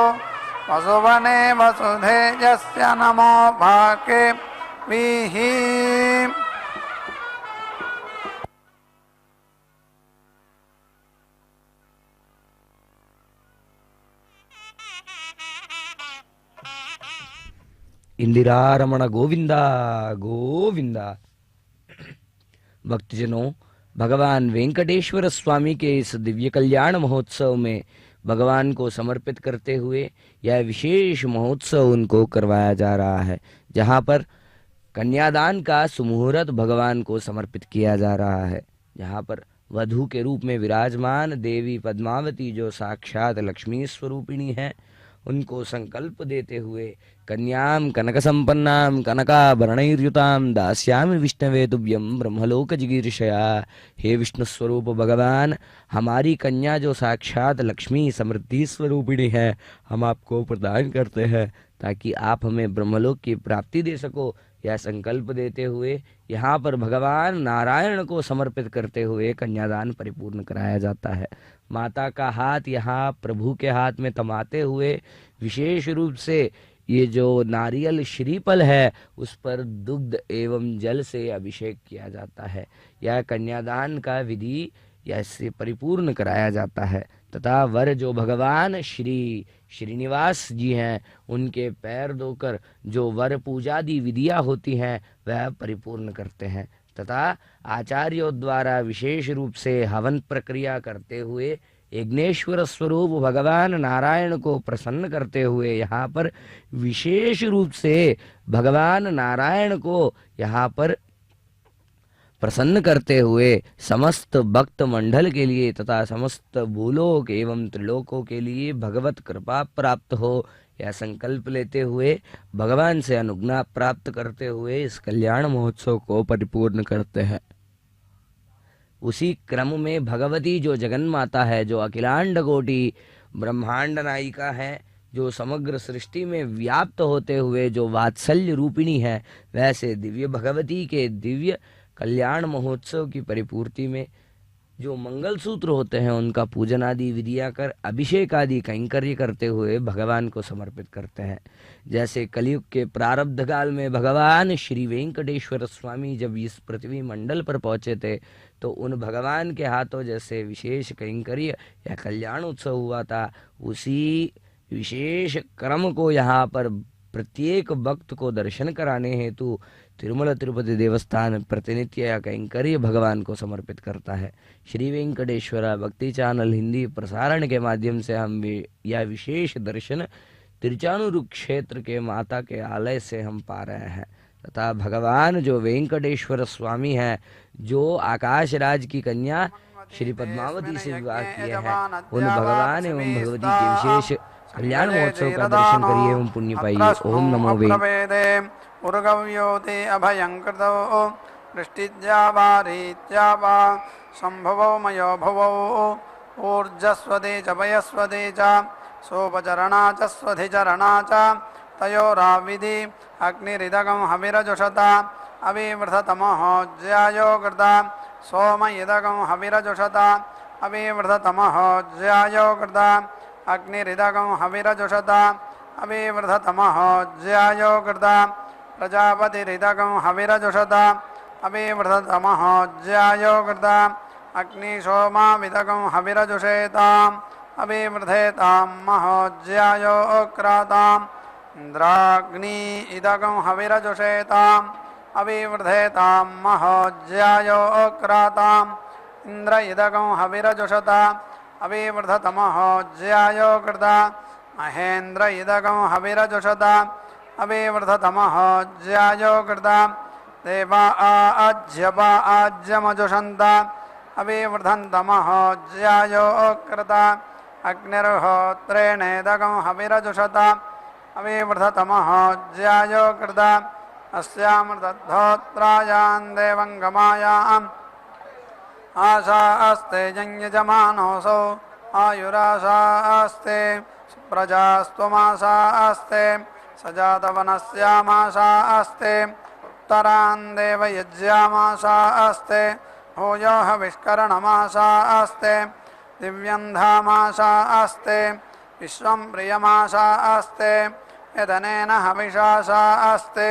वसुवने वसुधेजस्य नमो भाके वीहि
इंदिरा रमण गोविंदा गोविंदा। भक्तजनों, भगवान वेंकटेश्वर स्वामी के इस दिव्य कल्याण महोत्सव में भगवान को समर्पित करते हुए यह विशेष महोत्सव उनको करवाया जा रहा है, जहाँ पर कन्यादान का सुमुहूर्त भगवान को समर्पित किया जा रहा है, जहाँ पर वधू के रूप में विराजमान देवी पद्मावती जो साक्षात लक्ष्मी स्वरूपिणी है, उनको संकल्प देते हुए कन्याम कनक संपन्नाम कनकाभरणैर्युताम दास्यामि विष्णवे तुभ्यं ब्रह्मलोक जिगीर्षया। हे विष्णु स्वरूप भगवान, हमारी कन्या जो साक्षात लक्ष्मी समृद्धि स्वरूपिणी है, हम आपको प्रदान करते हैं ताकि आप हमें ब्रह्मलोक की प्राप्ति दे सको। यह संकल्प देते हुए यहाँ पर भगवान नारायण को समर्पित करते हुए कन्यादान परिपूर्ण कराया जाता है। माता का हाथ यहाँ प्रभु के हाथ में थमाते हुए विशेष रूप से ये जो नारियल श्रीफल है उस पर दुग्ध एवं जल से अभिषेक किया जाता है। यह कन्यादान का विधि ऐसे परिपूर्ण कराया जाता है तथा वर जो भगवान श्री श्रीनिवास जी हैं, उनके पैर धोकर जो वर पूजादि विधियां होती हैं वह परिपूर्ण करते हैं तथा आचार्यों द्वारा विशेष रूप से हवन प्रक्रिया करते हुए यज्ञेश्वर स्वरूप भगवान नारायण को प्रसन्न करते हुए यहाँ पर विशेष रूप से भगवान नारायण को यहाँ पर प्रसन्न करते हुए समस्त भक्त मंडल के लिए तथा समस्त भूलोक एवं त्रिलोकों के लिए भगवत कृपा प्राप्त हो, यह संकल्प लेते हुए भगवान से अनुज्ञा प्राप्त करते हुए इस कल्याण महोत्सव को परिपूर्ण करते हैं। उसी क्रम में भगवती जो जगन माता है, जो अखिलांड कोटि ब्रह्मांड नायिका है, जो समग्र सृष्टि में व्याप्त होते हुए जो वात्सल्य रूपिणी है, वैसे दिव्य भगवती के दिव्य कल्याण महोत्सव की परिपूर्ति में जो मंगल सूत्र होते हैं उनका पूजन आदि विधियां कर अभिषेक आदि कैंकर्य करते हुए भगवान को समर्पित करते हैं। जैसे कलयुग के प्रारब्ध काल में भगवान श्री वेंकटेश्वर स्वामी जब इस पृथ्वी मंडल पर पहुंचे थे तो उन भगवान के हाथों जैसे विशेष कैंकर्य या कल्याण उत्सव हुआ था, उसी विशेष क्रम को यहाँ पर प्रत्येक भक्त को दर्शन कराने हेतु तिरुमला तिरुपति देवस्थान प्रतिनित्य या कैंकर्य भगवान को समर्पित करता है। श्री वेंकटेश्वर भक्ति चैनल हिंदी प्रसारण के माध्यम से हम यह विशेष दर्शन तिरुचानूर क्षेत्र के माता के आलय से हम पा रहे हैं तथा भगवान जो वेंकटेश्वर स्वामी हैं, जो आकाश राज की कन्या श्री पद्मावती से विवाह किए हैं, उन भगवान एवं भगवती के विशेष कल्याण महोत्सव का दर्शन करिए एवं पुण्य पाइए। ओम नमो वेंकटेशाय।
उर्गव्योते अभयंकृतो वृष्टिज्या वा संभवो मयो भवो ऊर्जस्वदे च वयस्वदे च सोपचरणा च स्वधिचरणा च तयोराविधि अग्निरिदगं हविरजुषता अविवृधतमहो ज्यायो कृता सोम इदगं हविरजुषता अविवृधतमहो ज्यायो कृता अग्निरिदगं हविरजुषता अविवृधतमहो ज्यायो कृता प्रजापतिरिदगं हविरजुषता अविवृधतमहो ज्यायो कृता अग्निशोमाविदगं हविरजुषेताम् अविवृधेतां महो ज्यायो क्राताम् इंद्राग्नि इदगं हविरजुषेताम् अविवृधेतां महो ज्यायो क्राताम् इंद्र इदगं हविरजुषता अविवृधतमहो ज्यायो कृता महेन्द्र इदगं हविरजुषता अविवृधतमहो ज्यायो कृता देवा आज्यवा आज्यमजुषन्ता अविवृधन्तमहो ज्यायो कृता अग्निर्होत्रेणेदगं हविरजुषता अविवृधतमहो ज्यायो कृता अस्यामृतद्धोत्रायां देवङ्गमायाम् आशास्ते यज्ञजमानोऽसौ आयुराशास्ते प्रजास्त्वमाशास्ते सजातवनस्यामाशास्ते उत्तरान् देवयज्ञामाशास्ते भूयो हविष्करणमाशास्ते दिव्यं धामाशास्ते विश्वं प्रियमाशास्ते यदनेन हविषाशास्ते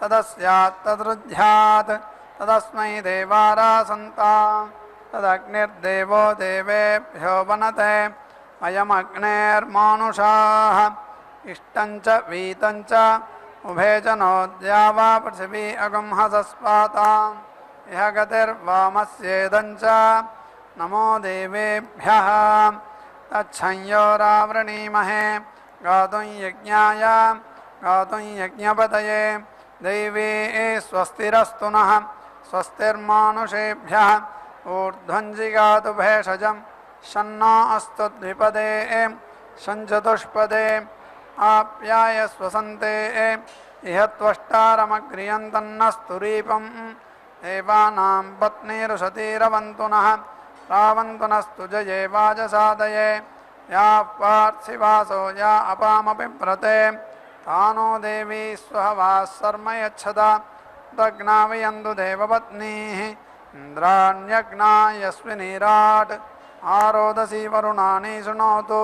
तदस्यात् तदृध्यात् तदस्मै देवारासन्ताम् तदग्निर्देवो देवेभ्यो वनते अयमग्नेर्मानुषाः इष्टं च वीतं च उभे च नोद्या वा पृथिवी अगंहसस्पाताम् इह गतिर्वामस्येदं च नमो देवेभ्यः तच्छंयोरावृणीमहे गातुं यज्ञाय गातुं यज्ञपतये दैवी स्वस्तिरस्तु नः स्वस्तिर्मानुषेभ्यः ऊर्ध्वं जिगातु भेषजं शन्नो अस्तु द्विपदे शञ्चतुष्पदे आप्याय स्वसन्ते इह त्वष्टारमग्रियन्तन्नस्तुरीपं देवानां पत्नीरुषतीरवन्तु नः रावन्तु नस्तु जये वाजसादये या पार्थिवासो या अपामपि व्रते तानो देवी स्वहवा शर्म यच्छता दग्नावयन्तु देवपत्नीः इन्द्राण्यग्नायस्विनीराट् आरोदसी वरुणानि शृणोतु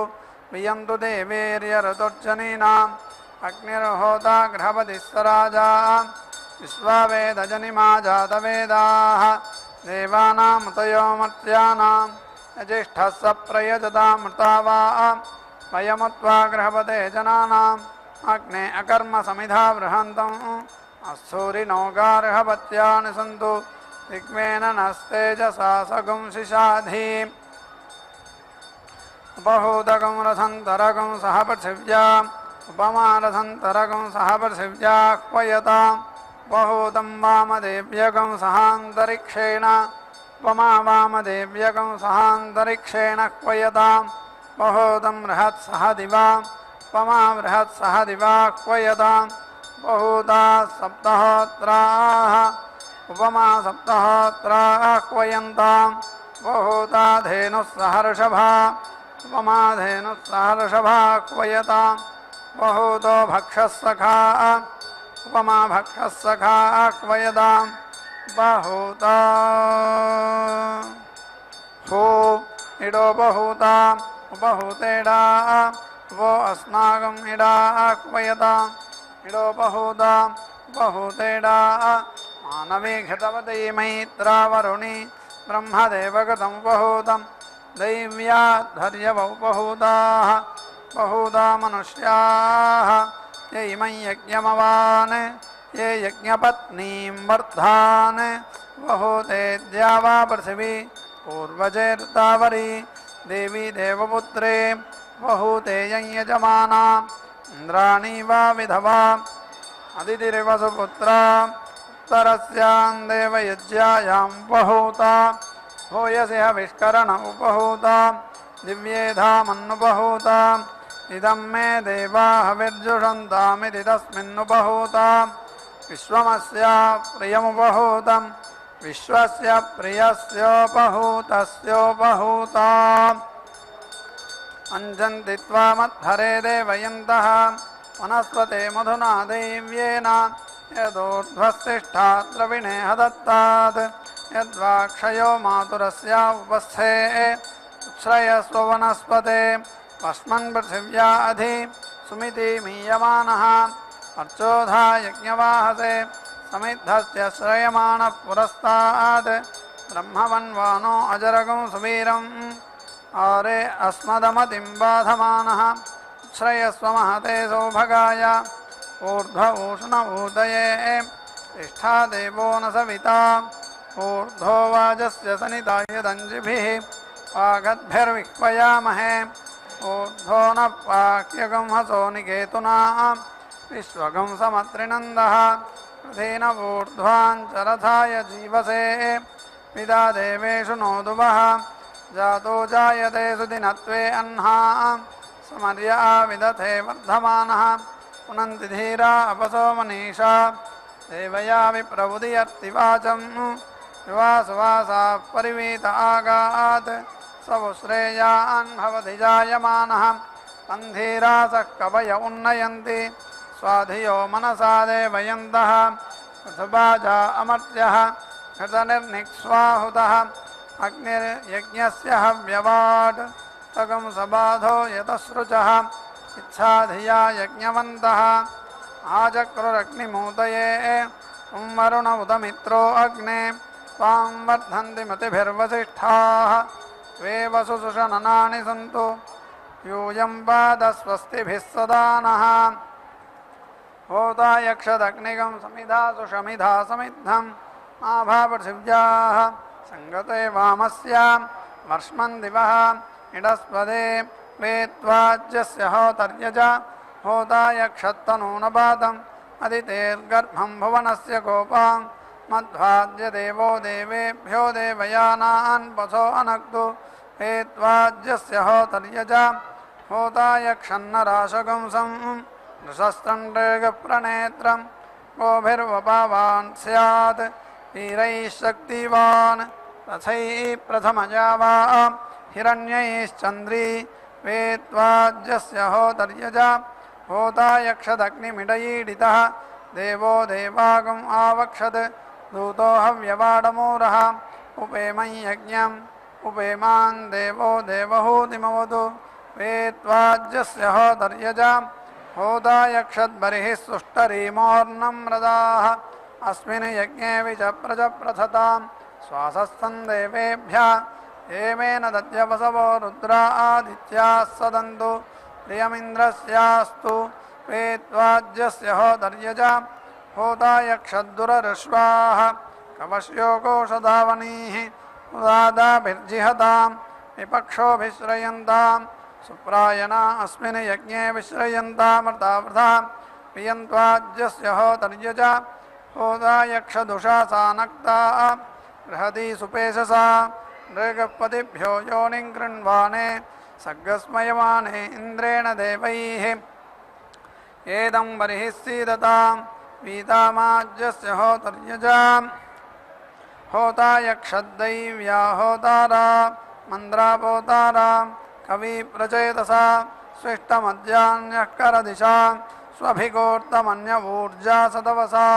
वियन्तु देवीर्यऋतुर्जनीनाम् अग्निर्होता गृहपतिः स राजा विश्वावेदजनिमा जातवेदाः देवानामुतयो मर्त्यानां यजिष्ठः स प्रयजतामृता वा वयमुत्वा गृहपते जनानाम् अग्ने अकर्म समिधा बृहन्तम् असूरिनो गार्हपत्यानि सन्तु दिग्वेन नस्तेजसा सगुंसिषाधी उपहूतकं रथन्तरकं सह पृथिव्या उपमारथन्तरकं सह पृथिव्या क्वयताम् उपहूतं वामदेव्यकं सहान्तरिक्षेण उपमा वामदेव्यकं सहान्तरिक्षेण क्वयताम् उपहूतं बृहत्सह दिवा उपमा बृहत्सह दिवा क्वयताम् उपहूता सप्तहोत्राः उपमा सप्तहोत्राः क्वयन्ताम् उपहूता धेनुः सहर्षभा उपमा धेनुः सहर्षभा क्वयताम् उपहूतो भक्षः सखा उपमा भक्षः सखा क्वयताम् उपहूता हो इडोपहूता उपहूतेडा वो अस्माकम् इडा क्वयताम् इडोपहूता उपहूतेडा मानवी घृतवती मैत्रावरुणी ब्रह्मदेवगतम् उपहूतम् दैव्या धर्यवौपहूताः उपहूता मनुष्याः ये इमं यज्ञमवान् ये यज्ञपत्नीं वर्धान् उपहूते द्यावा पृथिवी पूर्वजेर्तावरी देवी देवपुत्रे उपहूते यं यजमाना इन्द्राणी वा विधवा अदितिरिवसुपुत्रा उत्तरस्यां देवयज्ञायां उपहूता भूयसि हविष्करण उपहूता दिव्येधामन्नुपहूता इदं मे देवा हविर्जुषन्तामिति तस्मिन्नुपहूता विश्वमस्य प्रियमुपहूतं विश्वस्य प्रियस्योपहूतस्योपहूता अञ्जन्ति त्वामद्धरे देवयन्तः वनस्पते मधुना दैव्येन यदूर्ध्वस्तिष्ठा द्रविणेह दत्तात् यद्वाक्षयो मातुरस्य उपस्थे उच्छ्रयस्व वनस्पते वस्मन् पृथिव्या अधि सुमिति मीयमानः अर्चोधा यज्ञवाहसे समिद्धस्य श्रयमाणः पुरस्तात् ब्रह्मवन्वानो अजरगं सुवीरम् आरे अस्मदमतिं बाधमानः श्रयस्व महते सौभगाय ऊर्ध्व ऊष्ण ऊदये तिष्ठा देवो न सविता ऊर्ध्वो वाजस्य सनिधाय दञ्जिभिः पागद्भिर्विह्वयामहे ऊर्ध्वो न पाक्यगं हसो निकेतुना विश्वगं समत्रिनन्दः प्रधीन ऊर्ध्वाञ्चरथाय जीवसे विदा देवेषु नोदुवः जातो जायते सुदिनत्वे अह्ना समर्या विदथे वर्धमानः पुनन्ति धीरा अपसो मनीषा देवया विप्रबुधियर्तिवाचम् विवासुवासा परिवीत आगात् सवश्रेयान् भवति जायमानः तन्धीरासः कवय उन्नयन्ति स्वाधियो मनसा देवयन्तः पृथुबाजा अमर्त्यः घृतनिर्निक्स्वाहुतः अग्निर्यज्ञस्य हव्यवाट् तगं सबाधो यतसृचः इच्छाधिया यज्ञवन्तः आचक्रुरग्निमूतये त्वं वरुण उत मित्रो अग्ने त्वां वर्धन्ति मतिभिर्वसिष्ठाः त्वे वसुषननानि सन्तु यूयं पादस्वस्तिभिः सदा नः होता यक्षदग्निगं समिधासु शमिधा समिद्धम् आभापृथिव्याः सङ्गते वामस्यां वर्ष्मन् दिवः इडस्पदे वेत्वाज्यस्य होतर्यज होता यक्षत्तनूनपातम् अदितेर्गर्भं भुवनस्य गोपां मध्वाद्य देवो देवेभ्यो देवयानान् पशो अनक्तु वेत्वाज्यस्य होतर्यज होता यक्षन्नराशगुंसं नृशस्त्रण्डृगप्रणेत्रं गोभिर्वपावान् स्यात् वीरैः शक्तिवान् रथैः प्रथमजावा हिरण्यैश्चन्द्री वेत्वाज्यस्य होतर्यज होता यक्षदग्निमिडयीडितः देवो देवागम् आवक्षत् दूतो हव्यवाडमूरः उपेमं यज्ञम् उपेमान् देवो देवहूतिमवतु वेत्वाज्यस्य होतर्यज होता यक्षद्बर्हिः सुष्टरीमोर्नं मृदाः अस्मिन् यज्ञे विचप्रजप्रथतां स्वासस्तन् देवेभ्यः हेमेन दद्यवसवो रुद्रा आदित्याः सदन्तु प्रियमिन्द्रस्यास्तु वेत्वाज्यस्य होतर्यज होता यक्षद्दुरऋष्वाः कवश्योकोषधावनीः उदादाभिर्जिहतां विपक्षोभिश्रयन्तां सुप्रायणा अस्मिन् यज्ञे विश्रयन्तामृतावृथा प्रियन्त्वाज्यस्य होतर्यज होता यक्षदुषासा बृहती सुपेशसा नृगपतिभ्यो योनिं गृह्वाणे सर्गस्मयमाने इन्द्रेण देवैः एदं बर्हिः सीदतां वीतामाज्यस्य होतर्यज होता यक्षद्दैव्या होतारा मन्द्रापोतारा कविप्रचेतसा स्विष्टमद्यान्यः करदिशा स्वभिगोर्तमन्यवूर्जा सतवसा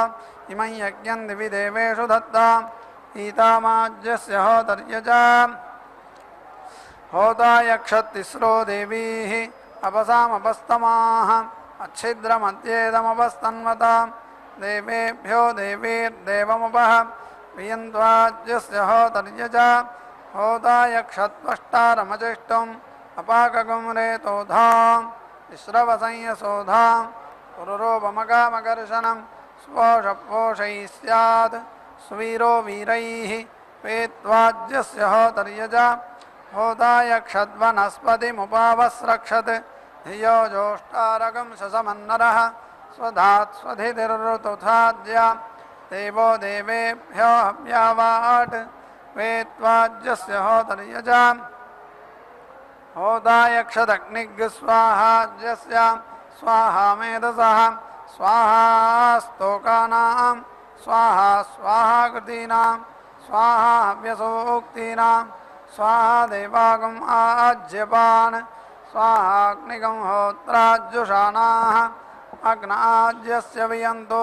इमं यज्ञं दिवि देवेषु दत्ता ईतामाज्यस्य होतर्यज होता यक्षतिस्रो देवीः अपसामपस्तमाः अच्छिद्रमद्येदमपस्तन्वतां देवेभ्यो देवीर्देवमुपः प्रियन्त्वाज्यस्य होतर्यज होता यक्षत्वष्टारमजिष्टुम् अपाकगुं रेतोधां विश्रवसंयसोधां पुरुरोपमकामकर्षणं स्पोषपोषैः स्यात् सुवीरो वीरैः वेत्वाज्यस्य होतर्यज होता यक्षद्वनस्पतिमुपावस्रक्षत् धियो जोष्टारगं शशमन्नरः स्वधात् स्वधितिर्ऋतुथाद्य देवो देवेभ्यो हव्यावाट् वेत्वाज्यस्य होतर्यज होता यक्षदग्निग्स्वाहाज्यस्य स्वाहा मेधसः स्वाहा स्तोकानां स्वाहा स्वाहाकृतीनां स्वाहा हव्यसूक्तीनां स्वाहा देवागम् आज्यपान् स्वाहाग्निगं होत्राज्युषाणाः अग्नाज्यस्य वियन्तु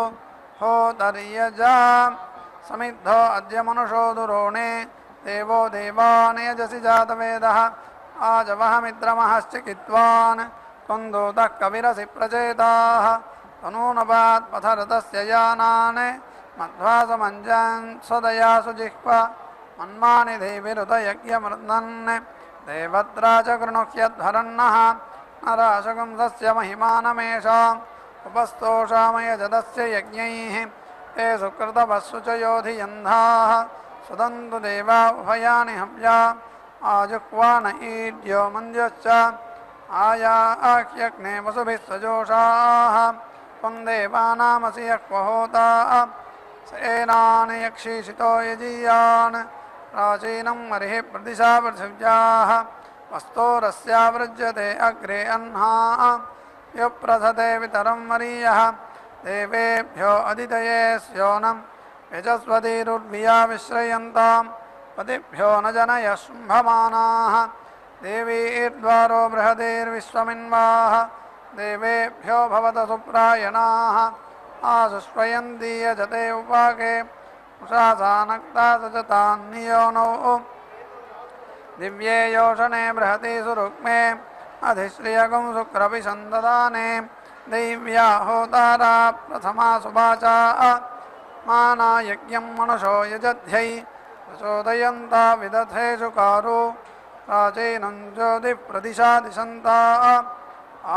होतर्यज समिद्धो अद्य मनुषो दुरोणे देवो देवानेजसि जातवेदः आजवः मित्रमहश्चिकित्वान् कुन्दूतः कविरसि प्रचेताः तनूनपात् पथरतस्य यानान् मध्वासमञ्जान् स्वदया सुजिह्वा मन्मानि देविरुतयज्ञमृदन् देवत्रा च गृणुह्यध्वरन्नः नराशगुंसस्य महिमानमेषाम् उपस्तोषामयजदस्य यज्ञैः ते सुकृतवस्सु च योधियन्धाः सुदन्तु देवा उभयानि हव्या आजुह्वान ईड्यो मन्द्यश्च आयाह्यग्ने वसुभिः सजोषाः त्वं देवानामसि यः क्व होता सेनानि यक्षीषितो यजीयान् प्राचीनं मरिः प्रदिशा पृथिव्याः वस्तोरस्यावृज्यते अग्रे अह्नाः युप्रथते वितरं मरीयः देवेभ्यो अदितये स्योनं यजस्वतीरुर्विया विश्रयन्तां पतिभ्यो न जनयः शुम्भमानाः देवीर्द्वारो बृहदेर्विश्वमिन्वाः देवेभ्यो भवत सुप्रायणाः आसुष्वयन्ति यजते उपाके उषासा नक्ता सजतान्नियोनौ दिव्ये योषणे बृहति सुरुक्मे अधिश्रियगुं शुक्रभिसन्ददाने दैव्या होतारा प्रथमा सुवाचा माना यज्ञं मनुषो यजध्यै प्रचोदयन्ता विदधेषु कारो प्राचीनं ज्योतिप्रदिशा दिशन्ता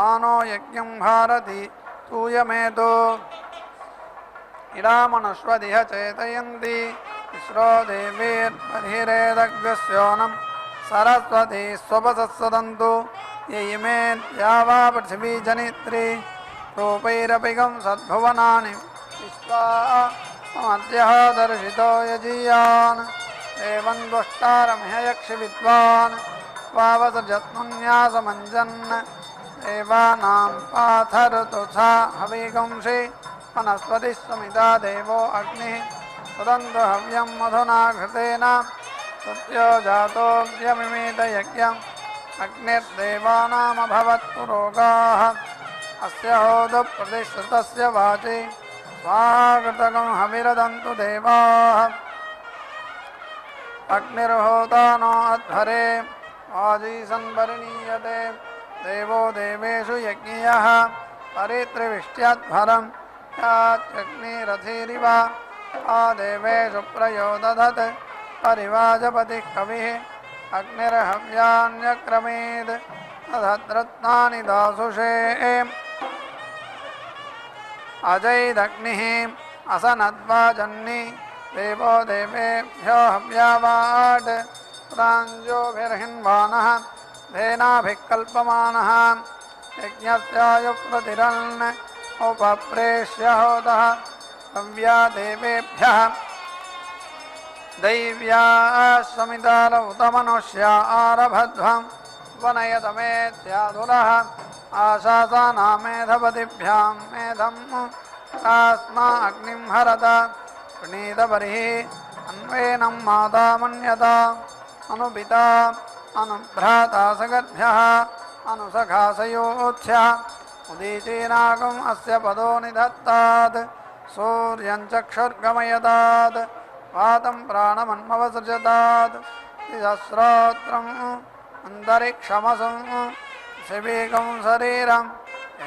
आनो यज्ञं भारति तूयमेतो इडामनुष्वदिह चेतयन्ति तिस्रो देवीर्बर्हिरेदग्रस्योनं सरस्वती स्वपसत्सदन्तु य इमे द्यावा पृथिवी जनित्री रूपैरपिगं सद्भुवनानि विश्वा मध्यः दर्शितो यजीयान् एवं दुष्टारमिह यक्षि विद्वान् वावसजत्मुन्यासमञ्जन् देवानां पाथर्तुथा हविगंसि वनस्पतिः समिता देवो अग्निः तदन्तु हव्यं मधुना घृतेन सत्यो जातोऽव्यमिमीत यज्ञम् अग्निर्देवानामभवत् पुरोगाः अस्य होदप्रतिश्रुतस्य वाचि स्वाहाकृतकं हविरदन्तु देवाः अग्निर्होता नो अध्वरे आजीसन्परिणीयते देवो देवेषु यज्ञियः परित्रिविष्ट्यध्वरं याच्यग्निरथिरिव आ देवेषु प्रयोदधत् परिवाजपतिः कविः अग्निर्हव्यान्यक्रमेद् तदद्रत्नानि दासुषे अजैदग्निः असनद्वाजन्नि देवो देवेभ्यो हव्यावाट् प्राञ्जोभिर्हिन्वानः धेनाभिः कल्पमानः यज्ञस्यायुप्रतिरन् उपप्रेष्य होतः हव्या देवेभ्यः दैव्या समिताल उत मनुष्या आरभध्वं वनयतमेत्याधुरः आशासानामेधपतिभ्यां मेधं तास्मा अग्निं हरत प्रणीतबर्हिः अन्वेनं माता मन्यता अनुपिता अनुभ्राता सगद्भ्यः अनुसखासयोत्स्यः उदीचीनागम् अस्य पदो निधत्तात् सूर्यं चक्षुर्गमयतात् वातं प्राणमन्मवसृजतात् तिसहस्रोत्रम् अन्तरिक्षमसं शिवेकं शरीरम्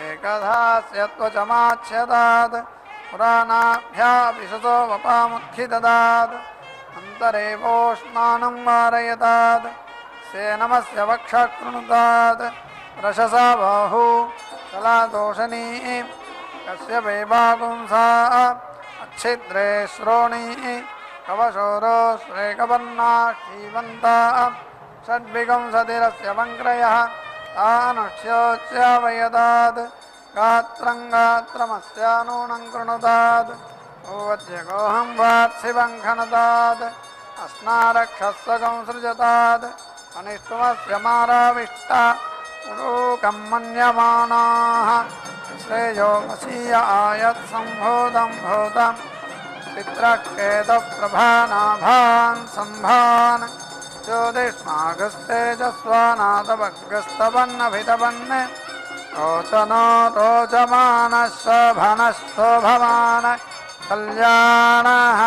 एकधास्य त्वचमाच्छ्यतात् पुराणाभ्याभिषतो वपामुत्खिददात् अन्तरेवोष्णानं वारयतात् सेनमस्य वक्षकृणुतात् रशसा बाहु कलादोषणी कस्य वैवागुंसा अच्छिद्रे श्रोणी कवशोरो श्रेकवर्णा क्षीवन्ता षड्विगंसतिरस्य वङ्क्रयः तानुष्योच्चावयतात् गात्रं गात्रमस्यानूनं कृणुतात् ओवद्यगोहं वात्सिवं खनतात् अस्नारक्षस्वकं सृजतात् अनिष्टुमस्य माराविष्टा उरूकं मन्यमानाः श्रेयो मसीय आयत्सम्भूतं भूतं चित्रकेतप्रभानाभान् सम्भान् ज्योतिष्मागस्तेजस्वानाथभग्रस्तवन्नभितवन् रोचनो रोचमानः शोभनः शोभमान् कल्याणः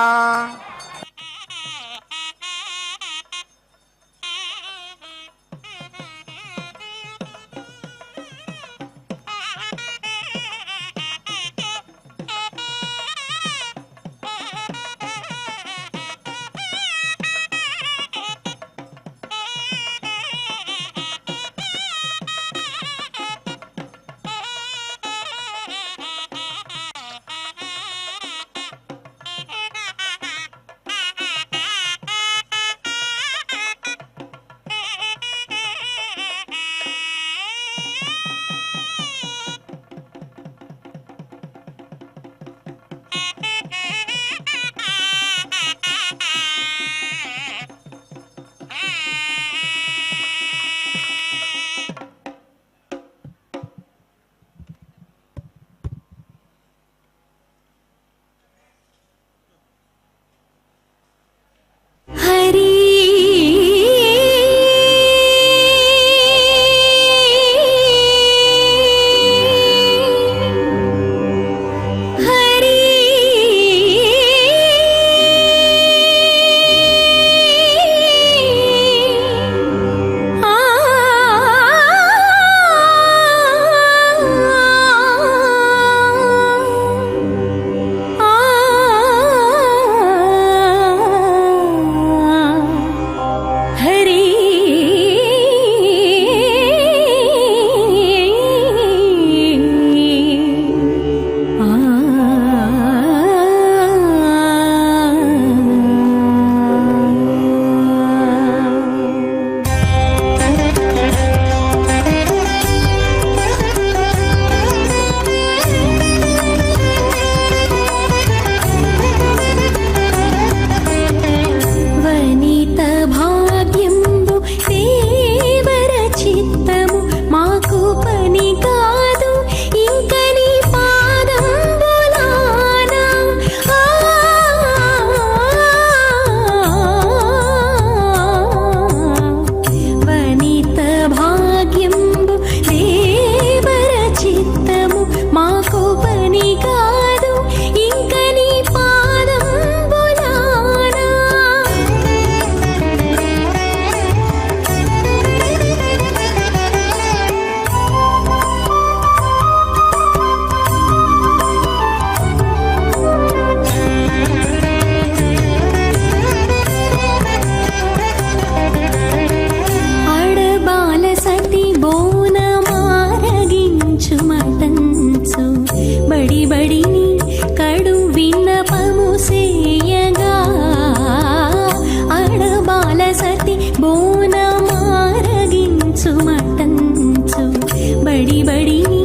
బడి బడిని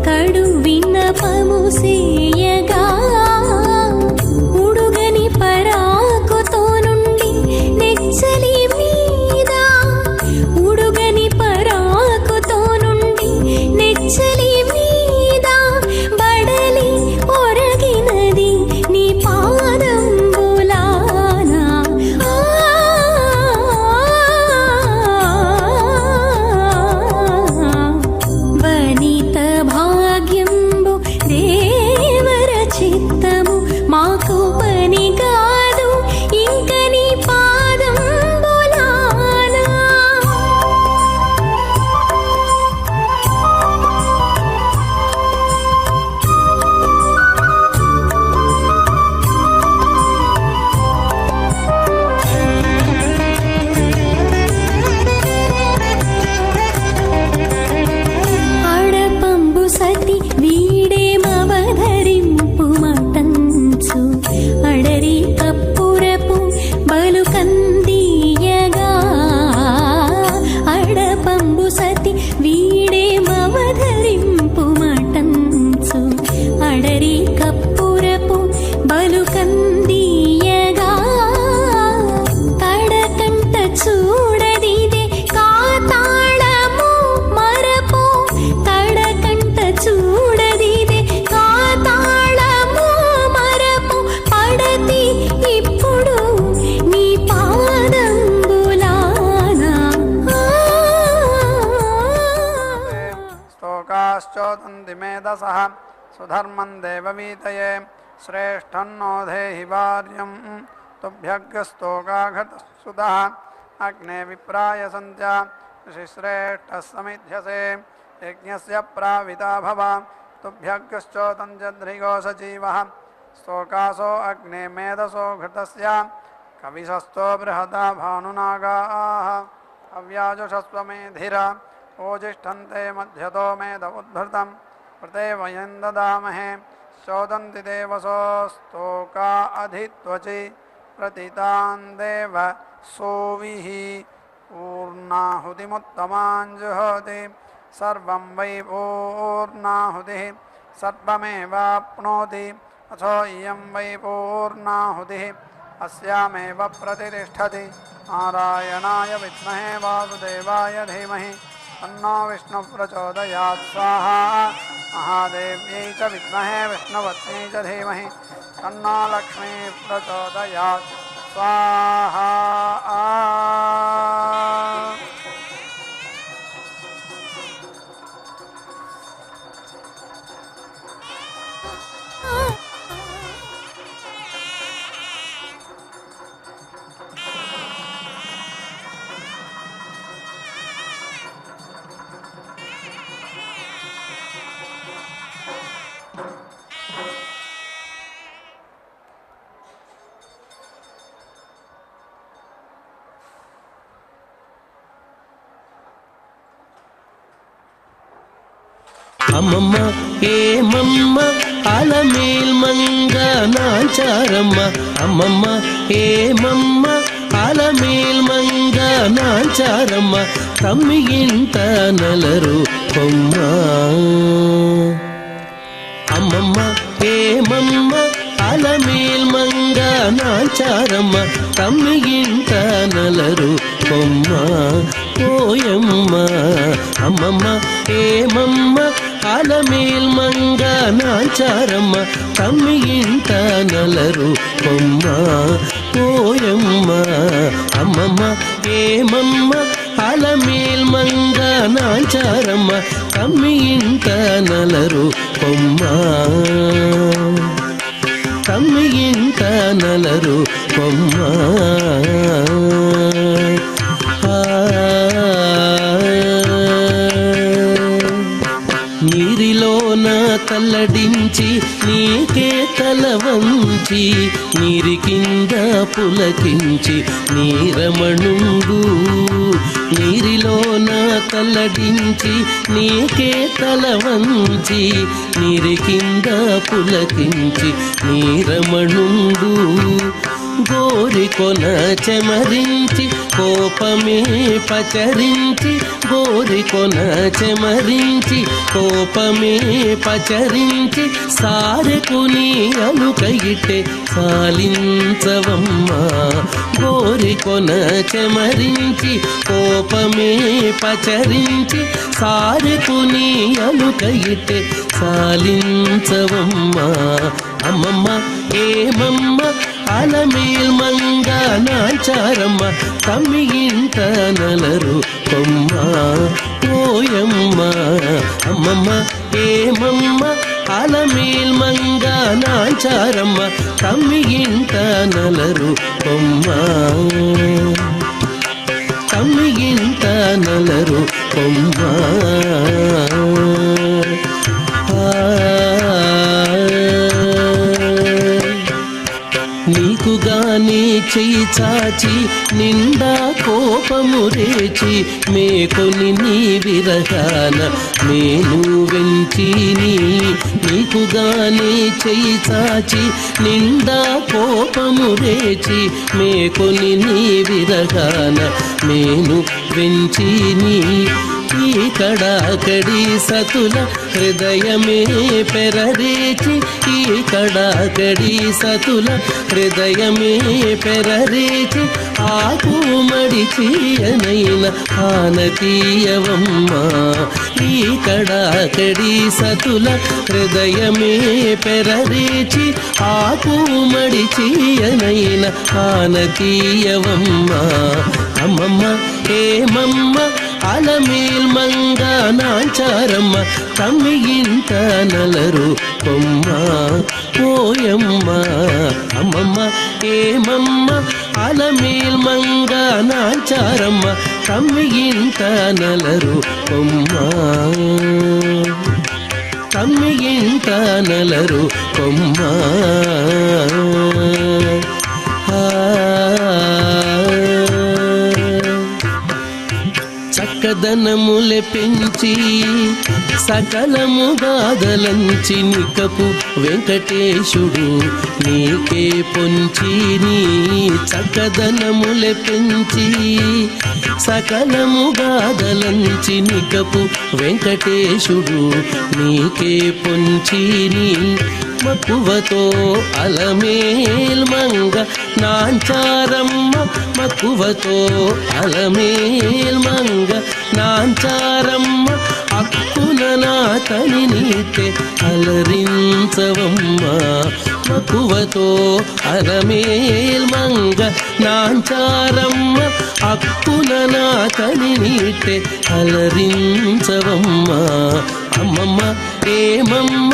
కడు విన్నపము సేయగా ఉడుగని పరాకుతో నుండి నెచ్చలి మీద ఉడుగని పరాకుతో నుండి నెచ్చలి మీద బడలి ఒరగినది నీ పాదంబులానా వనిత భాగ్యంబు దేవర చిత్తము మాకు పని కాదు ఇంక నీ పాదంబులానా అడపంబు సతి వీడేమవధరింపు మటంచు అడరి కప్పురపు బలు కందీయగా అడపంబు సతి వీడేమవధరింపు మటంచు అడరి కప్పురపు బలు కందీయగా తడకంట చూడదిదే కాతాళము మరపు తడకంట చూడదిదే కాతాళము మరపు పడతి ఇప్పుడు నీ పాదంబులానా
स्तोकाश्चोदन्ति मेधसः सुधर्मं देववीतये श्रेष्ठन्नो धेहि वार्यं तुभ्यग्स्तोकाघतसुतः अग्ने विप्राय सन्त्या ऋषिश्रेष्ठः समिध्यसे यज्ञस्य प्राविता भव तुभ्यग्श्चोदन्त्यध्रिगो सजीवः स्तोकासो अग्ने मेधसो घृतस्य कविशस्तो बृहता भानुनागाः अव्याजुषस्वमेधिरा ओजिष्ठन्ते मध्यतो मेध उद्भृतं प्रते वयं ददामहे चोदन्ति देवसोस्तोका अधित्वचि प्रतितान् देव सोविः पूर्णाहुतिमुत्तमाञ्जुहोति सर्वं वै पूर्णाहुतिः सर्वमेवाप्नोति अथो इयं वै पूर्णाहुतिः अस्यामेव प्रतिष्ठति नारायणाय विद्महे वासुदेवाय धीमहि तन्नो विष्णुः प्रचोदयात् स्वाहा महादेव्यै च विद्महे विष्णुपत्न्यै च धीमहि तन्नो लक्ष्मीः प्रचोदयात् स्वाहा
అమ్మమ్మ ఏమమ్మ అలమేల్ మంగ నాచారమ్మ అమ్మమ్మ ఏమమ్మ అలమేల్ మంగ నాచారమ్మ తమ్మి ఇంత నలరు కొమ్మ అమ్మమ్మ ఏమమ్మ అలమేల్ మంగ నాచారమ్మ తమ్మి ఇంత నలరు కొమ్మ ఓయమ్మ అమ్మమ్మ ఏమమ్మ అలమేల్ మంగ నాచారమ్మ తమ్మి ఇంత నలరు కొమ్మ ఓయమ్మ అమ్మమ్మ ఏమమ్మ అలమేల్ మంగ నాచారమ్మ తమ్మి ఇంత నలరు కొమ్మ తమ్మి ఇంత నలరు కొమ్మ నీరిలోన తల్లడించి నీకే తల వంచి నీరి కింద పులకించి నీరమణుండు నీరిలోన తల్లడించి నీకే తల వంచి నీరి కింద పులకించి నీరమణుండు గోరికొన చెమరించి కోపమే పచరించి గోరికొన చెమరించి కోపమే పచరించి సారెకుని అలుకయిటే సాలించవమ్మ గోరికొన చెమరించి కోపమే పచరించి సారెకుని అలుకయిటే సాలించవమ్మ అమ్మమ్మ ఏమమ్మ అలమేల్ మంగ నాచారమ్మ తమ్మిగింట నలరు కొమ్మ ఓయమ్మ అమ్మమ్మ ఏమమ్మ అలమేల్ మంగ నాచారమ్మ తమ్మిగింట నలరు కొమ్మ తమ్మిగింట నలరు కొమ్మ నీకుగానే చెయ్యి చాచి నిండా కోపము రేచి మేకొని నీ విరహాన నేను వెంచి నీకుగానే చెయ్యి చాచి నిండా కోపము రేచి మేకొని నీ విరహాన నేను వెంచి ఈ కడాకడి సతుల హృదయమే పెరరేచి ఈ కడాకడి సతుల హృదయమే పెరరేచి ఆకు మడిచియనైన ఆనతీయవమ్మ ఈ కడాకడి సతుల హృదయమే పెరరేచి ఆకు మడిచియనైన ఆనతీయవమ్మ అమ్మమ్మ ఏమమ్మ అలమేల్ మంగ నాచారమ్మ తమ్మిగింట నలరు కొమ్మ ఓయమ్మ అమ్మమ్మ ఏమమ్మ అలమేల్ మంగ నాచారమ్మ తమ్మిగింట నలరు కొమ్మ తమ్మిగింట నలరు కొమ్మ చక్కదనములె పెంచి సకలము గాదలంచి నికపు వెంకటేశుడు నీకే పొంచి నీ చక్కదనములె పెంచి సకలము గాదలంచి నికపు వెంకటేశుడు నీకే పొంచి నీ మక్కువతో అలమేల్ మంగ నాంచారమ్మ మక్కువతో అలమేల్ మంగ నాంచారమ్మ అక్కున నాతని నీతే అలరించవమ్మ మక్కువతో అలమేల్ మంగ నాంచారమ్మ అక్కున నాతని నీతే అలరించవమ్మ అమ్మమ్మ ఏమమ్మ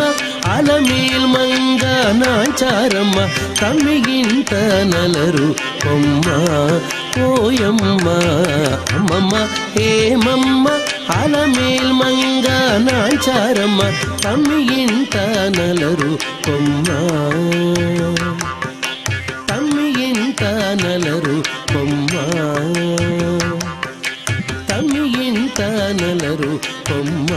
అలమేల్ మంగ నాచారమ్మ తమ్మిగింట నలరు కొమ్మ ఓయమ్మ అమ్మమ్మ ఏమమ్మ అలమేల్ మంగ నాచారమ్మ తమ్మిగింట నలరు కొమ్మ తమ్మిగింట నలరు కొమ్మ తమ్మిగింట నలరు కొమ్మ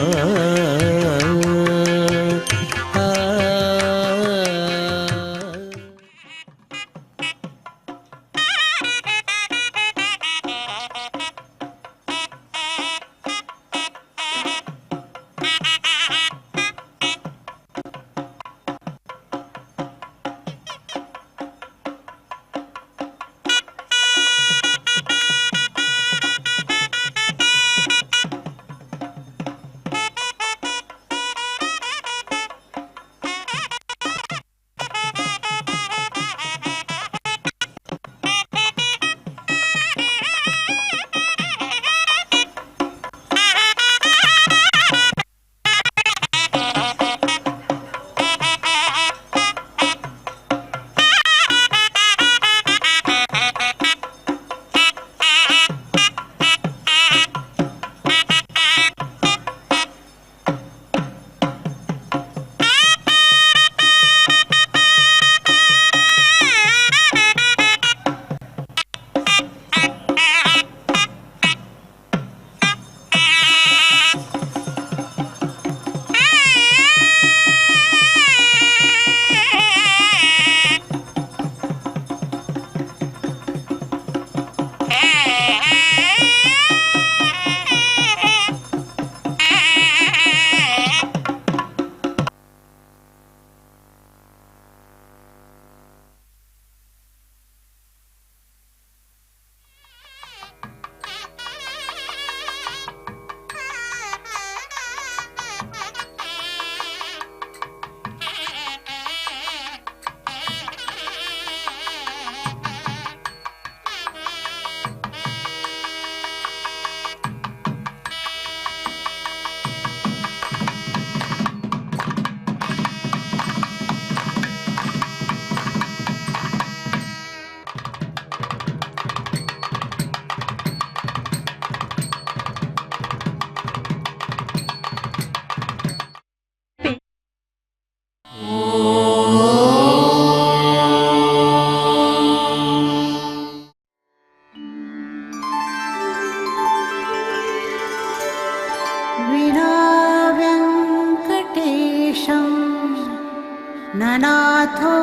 ननाथो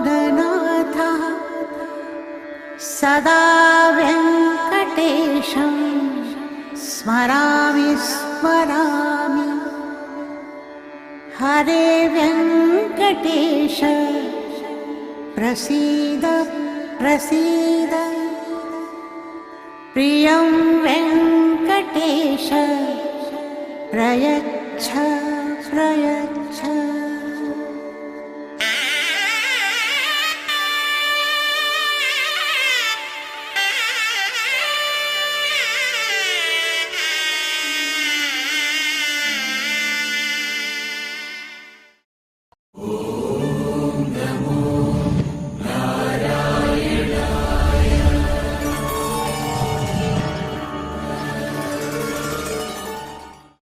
ननाथः सदा वेङ्कटेशं स्मरामि स्मरामि हरे वेङ्कटेश प्रसीद प्रसीद प्रियं वेङ्कटेश प्रयच्छ प्रयच्छ